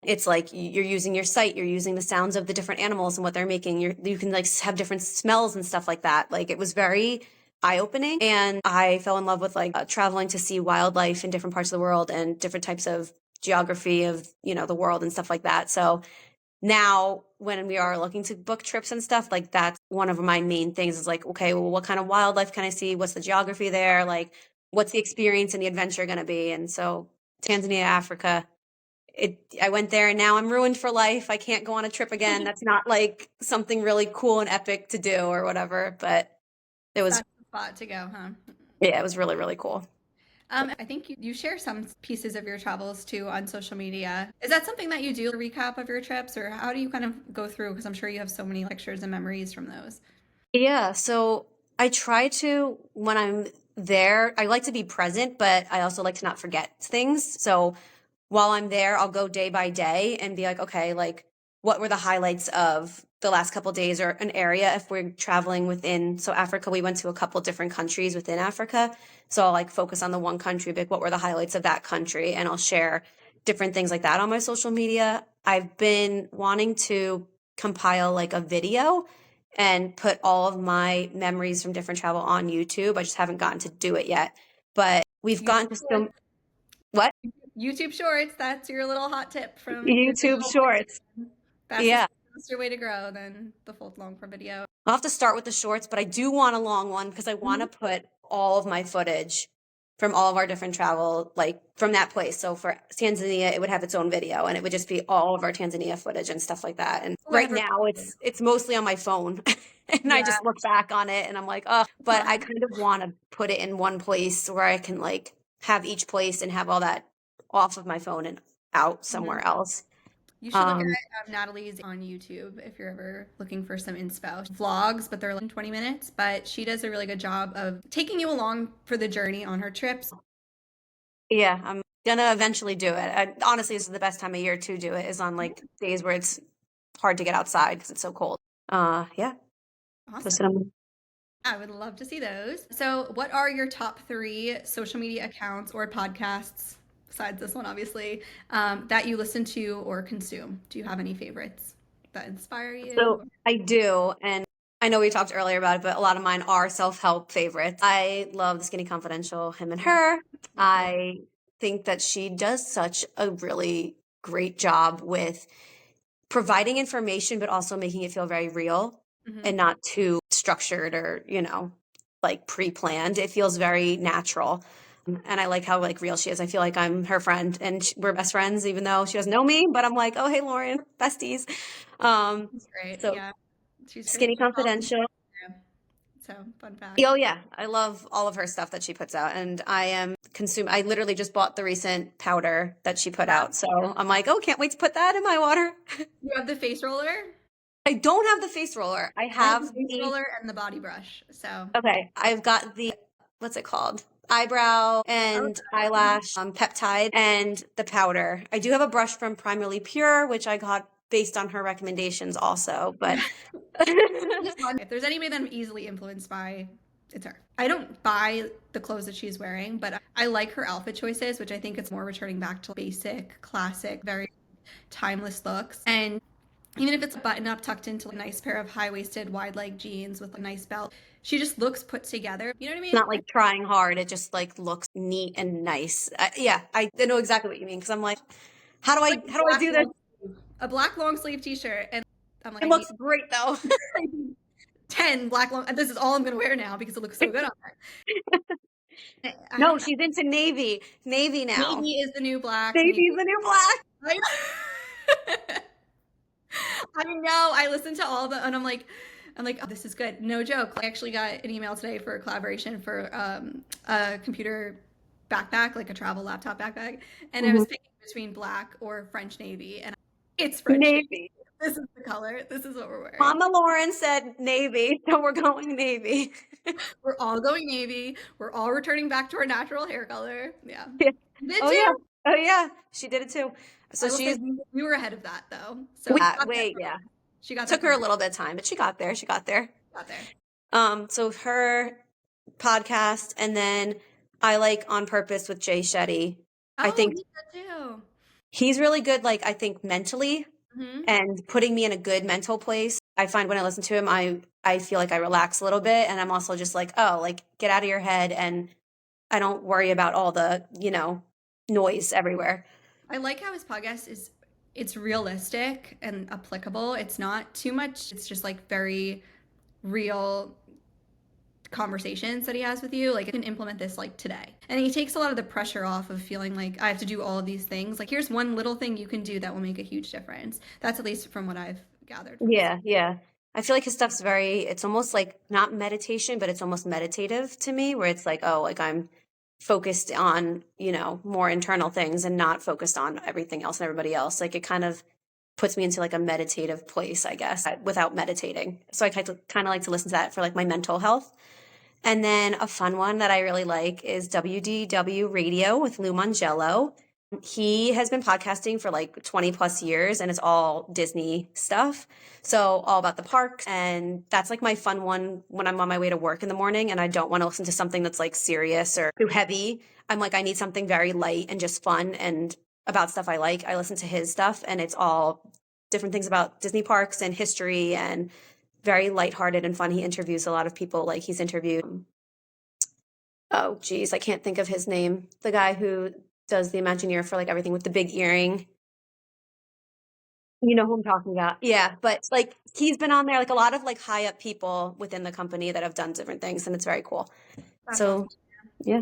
It's like you're using your sight, you're using the sounds of the different animals and what they're making. You can like have different smells and stuff like that. Like it was very eye-opening, and I fell in love with like traveling to see wildlife in different parts of the world and different types of geography of, the world and stuff like that. So now when we are looking to book trips and stuff, like that's one of my main things is like, okay, well, what kind of wildlife can I see? What's the geography there? Like, what's the experience and the adventure going to be? And so Tanzania, Africa, I went there and now I'm ruined for life. I can't go on a trip again. That's not like something really cool and epic to do or whatever, but it was, That's the spot to go, huh? yeah, it was really, really cool. I think you share some pieces of your travels too on social media. Is that something that you do, a recap of your trips, or how do you kind of go through? Because I'm sure you have so many pictures and memories from those. Yeah, so I try to, when I'm there, I like to be present, but I also like to not forget things. So while I'm there, I'll go day by day and be like, okay, like what were the highlights of the last couple days or an area if we're traveling within. So Africa, we went to a couple different countries within Africa. So I'll like focus on the one country, like what were the highlights of that country, and I'll share different things like that on my social media. I've been wanting to compile like a video and put all of my memories from different travel on YouTube. I just haven't gotten to do it yet. But we've YouTube gotten to so Shorts. what? YouTube Shorts. That's your little hot tip from your YouTube digital shorts. lifespan. Fastest, Yeah. faster way to grow than the full long form video. I'll have to start with the shorts, but I do want a long one because I want to put all of my footage from all of our different travel, like from that place. So for Tanzania, it would have its own video and it would just be all of our Tanzania footage and stuff like that. And Oh, I right never. now it's mostly on my phone. And I Yeah. just look back on it and I'm like, oh, but I kind of want to put it in one place where I can like have each place and have all that off of my phone and out Mhm. somewhere else. You should look Um, at Natalie's on YouTube if you're ever looking for some inspo vlogs, but they're like 20 minutes. But she does a really good job of taking you along for the journey on her trips. Yeah, I'm gonna eventually do it. Honestly, this is the best time of year to do it, is on like days where it's hard to get outside because it's so cold. Yeah. Awesome. Listen, I would love to see those. So, what are your top three social media accounts or podcasts, besides this one, obviously, that you listen to or consume? Do you have any favorites that inspire so you? I do, and I know we talked earlier about it, but a lot of mine are self-help favorites. I love the Skinny Confidential, him and Love, her. love her. I think that she does such a really great job with providing information, but also making it feel very real Hmm. and not too structured or, like pre-planned. It feels very natural. And I like how like real she is. I feel like I'm her friend and we're best friends, even though she doesn't know me, but I'm like, oh, hey, Lauren, besties. Um, She's great. so Yeah, she's great. Skinny She follows me Confidential. on Instagram. So fun fact. Oh yeah, I love all of her stuff that she puts out, and I literally just bought the recent powder that she put Yeah. out, so I'm like, oh, can't wait to put that in my water. You have the face roller. I don't have the face roller. I I have the have face the roller and the body brush. So Okay, I've got the what's it called? Eyebrow oh, and eyelash peptide and the powder. I do have a brush from Primarily Pure, which I got based on her recommendations also, but if there's anybody that I'm easily influenced by, it's her. I don't buy the clothes that she's wearing, but I like her outfit choices, which I think it's more returning back to basic, classic, very timeless looks. And even if it's button up, tucked into a nice pair of high waisted, wide leg jeans with a nice belt, she just looks put together. You know what I mean? not like trying hard. It just like looks neat and nice. Yeah, I know exactly what you mean because I'm like, Like how do I do this? a black long sleeve t-shirt, and I'm like, It I need looks great though. 10 black long. This is all I'm gonna wear now because it looks so good on her. I No, don't know. she's into navy now. Navy is the new black. Navy. Navy's the new black. I I know. I listened to all the, and I'm like, oh, this is good. No joke. I actually got an email today for a collaboration for a computer backpack, like a travel laptop backpack, and I Mhm. was picking between black or French navy, and it's French navy. Navy. This is the color. This is what we're wearing. Mama Lauren said navy, so we're going navy. We're all going navy. We're all returning back to our natural hair color. Yeah. Yeah. You did Oh yeah. too. Oh yeah. She did it too. So I will say she's we were ahead of that though. So she got there wait, first. yeah. She got there Took her a first. little bit of time, but she got there. She got there. Got there. So her podcast, and then I like On Purpose with Jay Shetty. I Oh, think he did too. he's really good, like I think mentally Hmm. and putting me in a good mental place. I find when I listen to him, I feel like I relax a little bit, and I'm also just like, oh, like get out of your head, and I don't worry about all the noise everywhere. I like how his podcast is it's realistic and applicable. It's not too much. It's just like very real conversations that he has with you. Like, I can implement this like today. And he takes a lot of the pressure off of feeling like I have to do all of these things. Like, here's one little thing you can do that will make a huge difference. That's at least from what I've gathered from this. Yeah, yeah. I feel like his stuff's it's almost like not meditation, but it's almost meditative to me, where it's like, oh, like I'm focused on, more internal things and not focused on everything else and everybody else. Like it kind of puts me into like a meditative place, I guess, without meditating. So I kind of like to listen to that for like my mental health. And then a fun one that I really like is WDW Radio with Lou Mangello. He has been podcasting for like 20 plus years and it's all Disney stuff. So all about the parks. And that's like my fun one when I'm on my way to work in the morning and I don't want to listen to something that's like serious or too heavy. I'm like, I need something very light and just fun and about stuff I like. I listen to his stuff and it's all different things about Disney parks and history and very lighthearted and fun. He interviews a lot of people. Like he's interviewed, oh geez, I can't think of his name. The guy who does the Imagineer for like everything with the big earring. You know who I'm talking about. Yeah, but like he's been on there, like a lot of like high up people within the company that have done different things, and it's very cool. That's awesome. So yeah.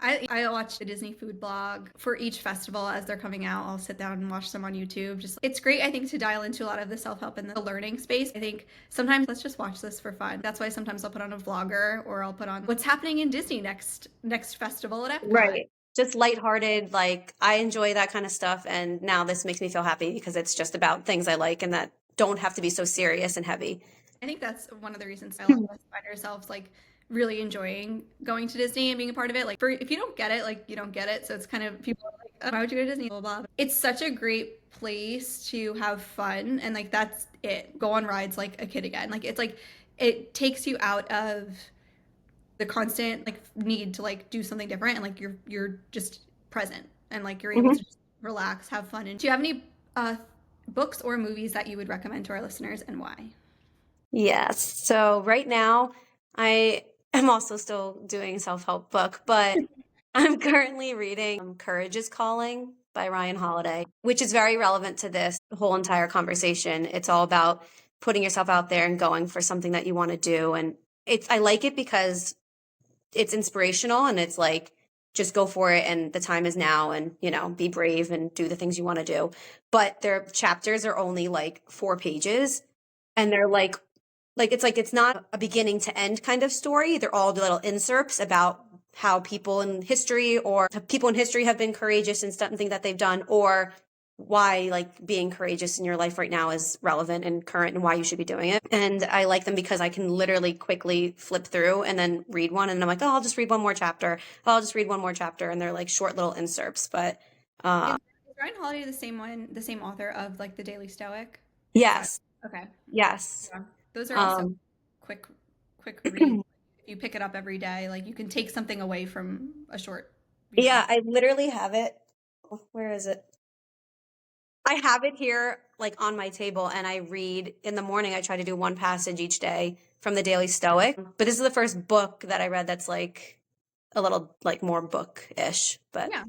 I watch the Disney food blog for each festival as they're coming out. I'll sit down and watch them on YouTube. Just it's great, I think, to dial into a lot of the self-help and the learning space. I think sometimes let's just watch this for fun. That's why sometimes I'll put on a vlogger or I'll put on what's happening in Disney next festival at Epcot. Right. Just lighthearted, like I enjoy that kind of stuff, and now this makes me feel happy because it's just about things I like and that don't have to be so serious and heavy. I think that's one of the reasons a lot of us find ourselves like really enjoying going to Disney and being a part of it. Like, for if you don't get it, like you don't get it. So it's kind of people are like, oh, why would you go to Disney? Blah, blah, blah. It's such a great place to have fun, and like that's it. Go on rides like a kid again. Like it takes you out of the constant like need to like do something different, and like you're just present and like you're able Mhm. to just relax, have fun. And do you have any books or movies that you would recommend to our listeners and why? Yes. So right now, I am also still doing a self-help book, but I'm currently reading Courage is Calling by Ryan Holiday, which is very relevant to this whole entire conversation. It's all about putting yourself out there and going for something that you want to do. And I like it because it's inspirational and it's like, just go for it. And the time is now and, be brave and do the things you want to do. But their chapters are only like 4 pages and they're it's not a beginning to end kind of story. They're all little inserts about how people in history have been courageous in something that they've done, or why like being courageous in your life right now is relevant and current and why you should be doing it. And I like them because I can literally quickly flip through and then read one and I'm like, oh, I'll just read one more chapter. Oh, I'll just read one more chapter. And they're like short little inserts. But Is Ryan Holiday the same one, the same author of like the Daily Stoic? Is that yes, okay? yes. Yeah. Those are also Um, quick, quick reads. If you pick it up every day, like you can take something away from a short read. yeah, I literally have it. Where is it? I have it here like on my table and I read in the morning. I try to do one passage each day from the Daily Stoic. But this is the first book that I read that's like a little like more book-ish. But Yeah.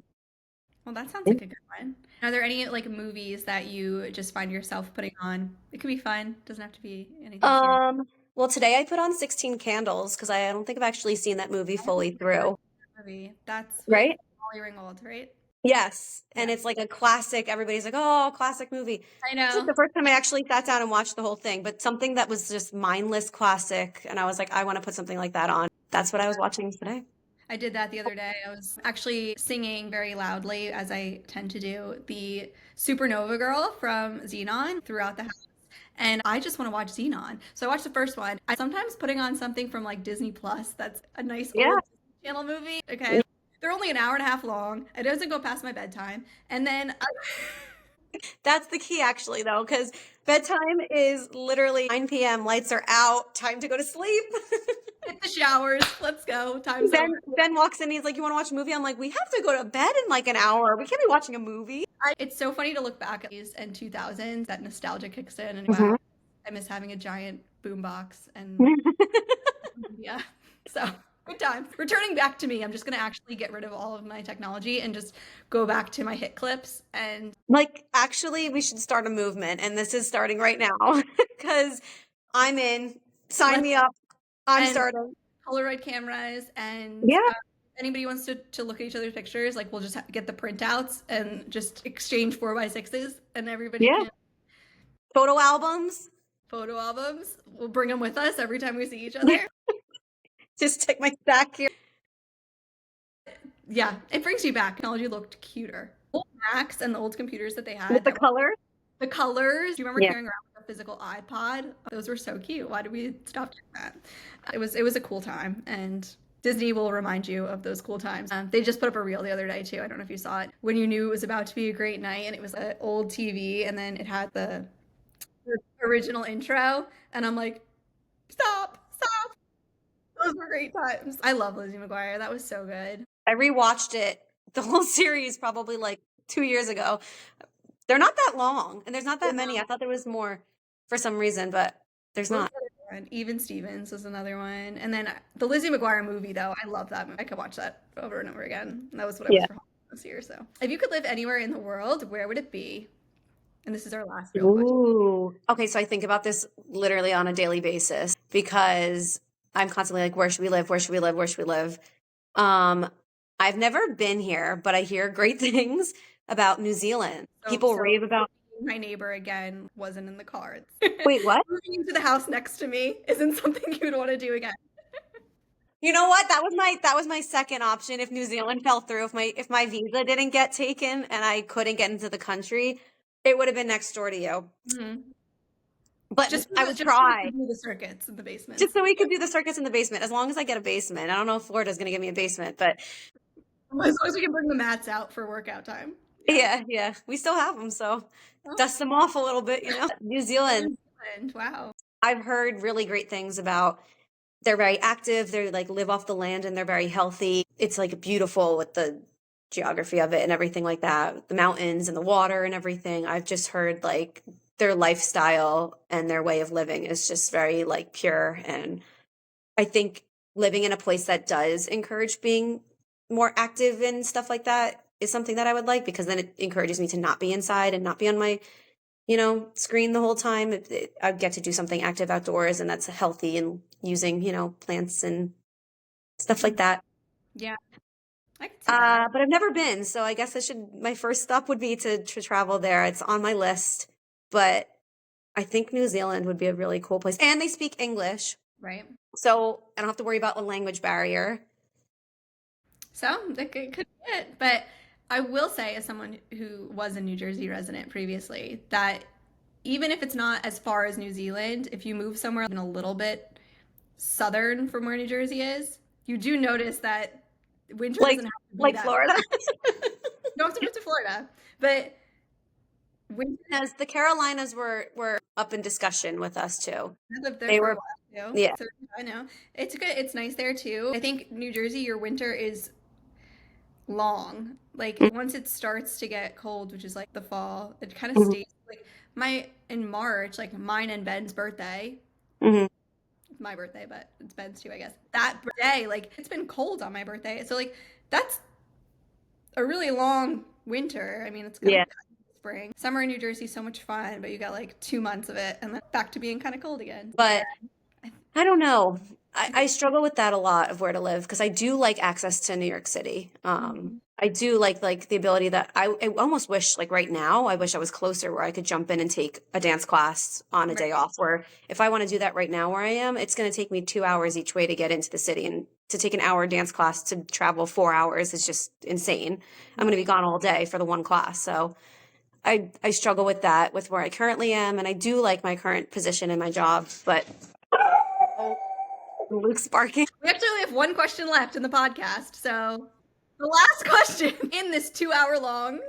Well, that sounds like a good one. Are there any like movies that you just find yourself putting on? It could be fun. Doesn't have to be anything serious. um well today I put on 16 Candles because I don't think I've actually seen that movie I don't fully think I've ever through. seen that movie. That's with Right? Molly Ringwald, right? Yes. Yeah. And it's like a classic. Everybody's like, oh, classic movie. I This is know. the first time I actually sat down and watched the whole thing, but something that was just mindless classic. And I was like, I want to put something like that on. That's what I was watching today. I did that the other day. I was actually singing very loudly, as I tend to do, the Supernova Girl from Xenon throughout the house. And I just want to watch Xenon. So I watched the first one. I sometimes putting on something from like Disney Plus that's a nice Yeah. old Disney Channel movie. Okay. They're only an hour and a half long. It doesn't go past my bedtime. And then That's the key, actually, though, because bedtime is literally 9 p.m. Lights are out. Time to go to sleep. hit the showers. Let's go. Time's over. Ben walks in. He's like, "You want to watch a movie?" I'm like, "We have to go to bed in like an hour. We can't be watching a movie." It's so funny to look back at these and 2000s. That nostalgia kicks in, and Mhm. wow, I miss having a giant boombox and yeah. So good times. Returning back to me, I'm just gonna actually get rid of all of my technology and just go back to my hit clips and Like, actually, we should start a movement, and this is starting right now because I'm in. Sign let's me up. I'm and starting. Polaroid cameras and Yeah, anybody wants to look at each other's pictures, like we'll just get the printouts and just exchange 4x6s and everybody yeah. can Photo albums. photo albums. We'll bring them with us every time we see each other. Just take my stack here Yeah, it brings you back. Technology looked cuter. Old Macs and the old computers that they with had the that were color. the colors. Do you remember Yeah. carrying around a physical iPod? Those were so cute. Why did we stop doing that? It was a cool time, and Disney will remind you of those cool times. They just put up a reel the other day too. I don't know if you saw it. When you knew it was about to be a great night, and it was an old TV, and then it had the original intro, and I'm like, stop, stop. Those were great times. I love Lizzie McGuire. That was so good. I rewatched it, the whole series, probably like 2 years ago. They're not that long, and there's not that many. I thought there was more for some reason, but there's What was not. the other one? Even Stevens was another one. And then the Lizzie McGuire movie, though, I love that movie. I could watch that over and over again. That was what I was Yeah. for Halloween this year. So, if you could live anywhere in the world, where would it be? And this is our last real question. Ooh. Okay, so I think about this literally on a daily basis because I'm constantly like, where should we live? Where should we live? Where should we live? Um, I've never been here, but I hear great things about New Zealand. People So rave about. my neighbor again wasn't in the cards. Wait, what? Moving into the house next to me isn't something you would want to do again. You know what? That was my second option if New Zealand fell through. If my visa didn't get taken and I couldn't get into the country, it would have been next door to you. Mhm. But I would Just so we try. can do the circuits in the Just basements. so we could do the circus in the basement, as long as I get a basement. I don't know if Florida's going to give me a basement, but As long as we can bring the mats out for workout time. Yeah. yeah, we still have them, so Oh, dust them off a little bit, New Zealand, New Zealand. Wow. I've heard really great things about. They're very active, they're like live off the land and they're very healthy. It's like beautiful with the geography of it and everything like that, the mountains and the water and everything. I've just heard like their lifestyle and their way of living is just very like pure, and I think living in a place that does encourage being more active and stuff like that is something that I would like because then it encourages me to not be inside and not be on my screen the whole time. I get to do something active outdoors, and that's healthy and using, plants and stuff like that. Yeah, I can see that. But I've never been, so I guess my first stop would be to travel there. It's on my list, but I think New Zealand would be a really cool place. And they speak English, Right. so I don't have to worry about a language barrier. So that could be it. But I will say, as someone who was a New Jersey resident previously, that even if it's not as far as New Zealand, if you move somewhere even a little bit southern from where New Jersey is, you do notice that winter Like doesn't have to be like that. Florida. You don't have to move to Florida, but winter. As the Carolinas were up in discussion with us too. I lived there They for a were, while too, yeah. so I know it's good. It's nice there too. I think New Jersey, your winter is long. Like once it starts to get cold, which is like the fall, it kind of Mhm, stays like my in March, like mine and Ben's birthday. mhm. It's my birthday, but it's Ben's too, I guess. That day, like it's been cold on my birthday. So like that's a really long winter. I mean, it's gonna Yeah. be spring. Summer in New Jersey is so much fun, but you got like 2 months of it and then back to being kind of cold again. Yeah. But I don't know. I struggle with that a lot of where to live because I do like access to New York City. Mhm. I do like the ability that I almost wish like right now I wish I was closer where I could jump in and take a dance class on a day Right. off. Where if I want to do that right now where I am, it's going to take me 2 hours each way to get into the city, and to take an hour dance class to travel 4 hours is just insane. I'm going to be Right. gone all day for the one class, so I struggle with that with where I currently am, and I do like my current position in my job, but Luke's barking. We actually only have one question left in the podcast. So the last question in this 2 hour long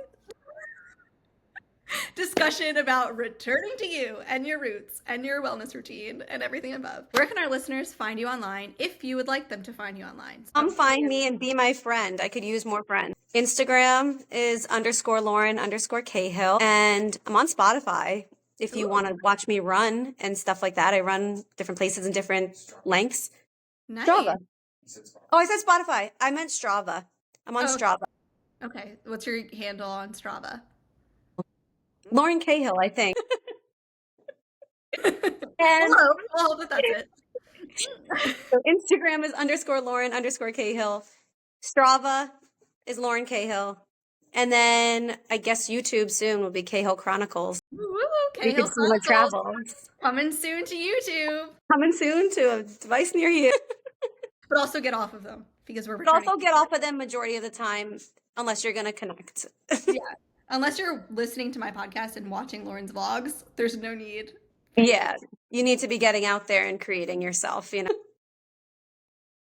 discussion about returning to you and your roots and your wellness routine and everything above. Where can our listeners find you online if you would like them to find you online? Come find me and be my friend. I could use more friends. Instagram is _Lauren_Cahill. And I'm on Spotify if you Ooh, want to watch me run and stuff like that. I run different places in different lengths. nice. Strava. Oh, I said Spotify. I meant Strava. I'm on Oh, Strava. okay. What's your handle on Strava? Lauren Cahill, I think. And Hello. Well, I hope that that's it. so Instagram is _Lauren_Cahill. Strava is Lauren Cahill. And then I guess YouTube soon will be Cahill Chronicles. Woo, You Cahill can see my Chronicles travels. coming soon to YouTube, Coming soon to a device near you. but also get off of them because we're But returning. also get off of them majority of the time, unless you're going to connect. Yeah. Unless you're listening to my podcast and watching Lauren's vlogs, there's no need. Yeah, you need to be getting out there and creating yourself.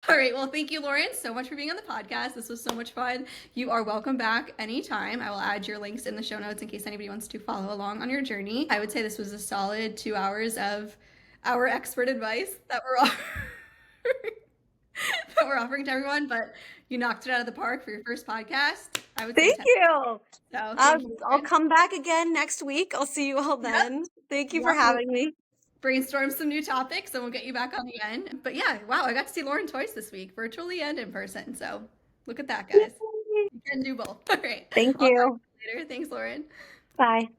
All right. Well, thank you, Lauren, so much for being on the podcast. This was so much fun. You are welcome back anytime. I will add your links in the show notes in case anybody wants to follow along on your journey. I would say this was a solid 2 hours of our expert advice that we're that we're offering to everyone, but you knocked it out of the park for your first podcast. I would say Thank 10. you. So thank you, I'll Lauren. come back again next week. I'll see you all then. Thank you for Yeah, we'll having me. brainstorm some new topics and we'll get you back on again. But yeah, wow, I got to see Lauren twice this week, virtually and in person. So look at that, guys. You can do both. All right. Thank I'll talk you. to you later. Thanks, Lauren. Bye.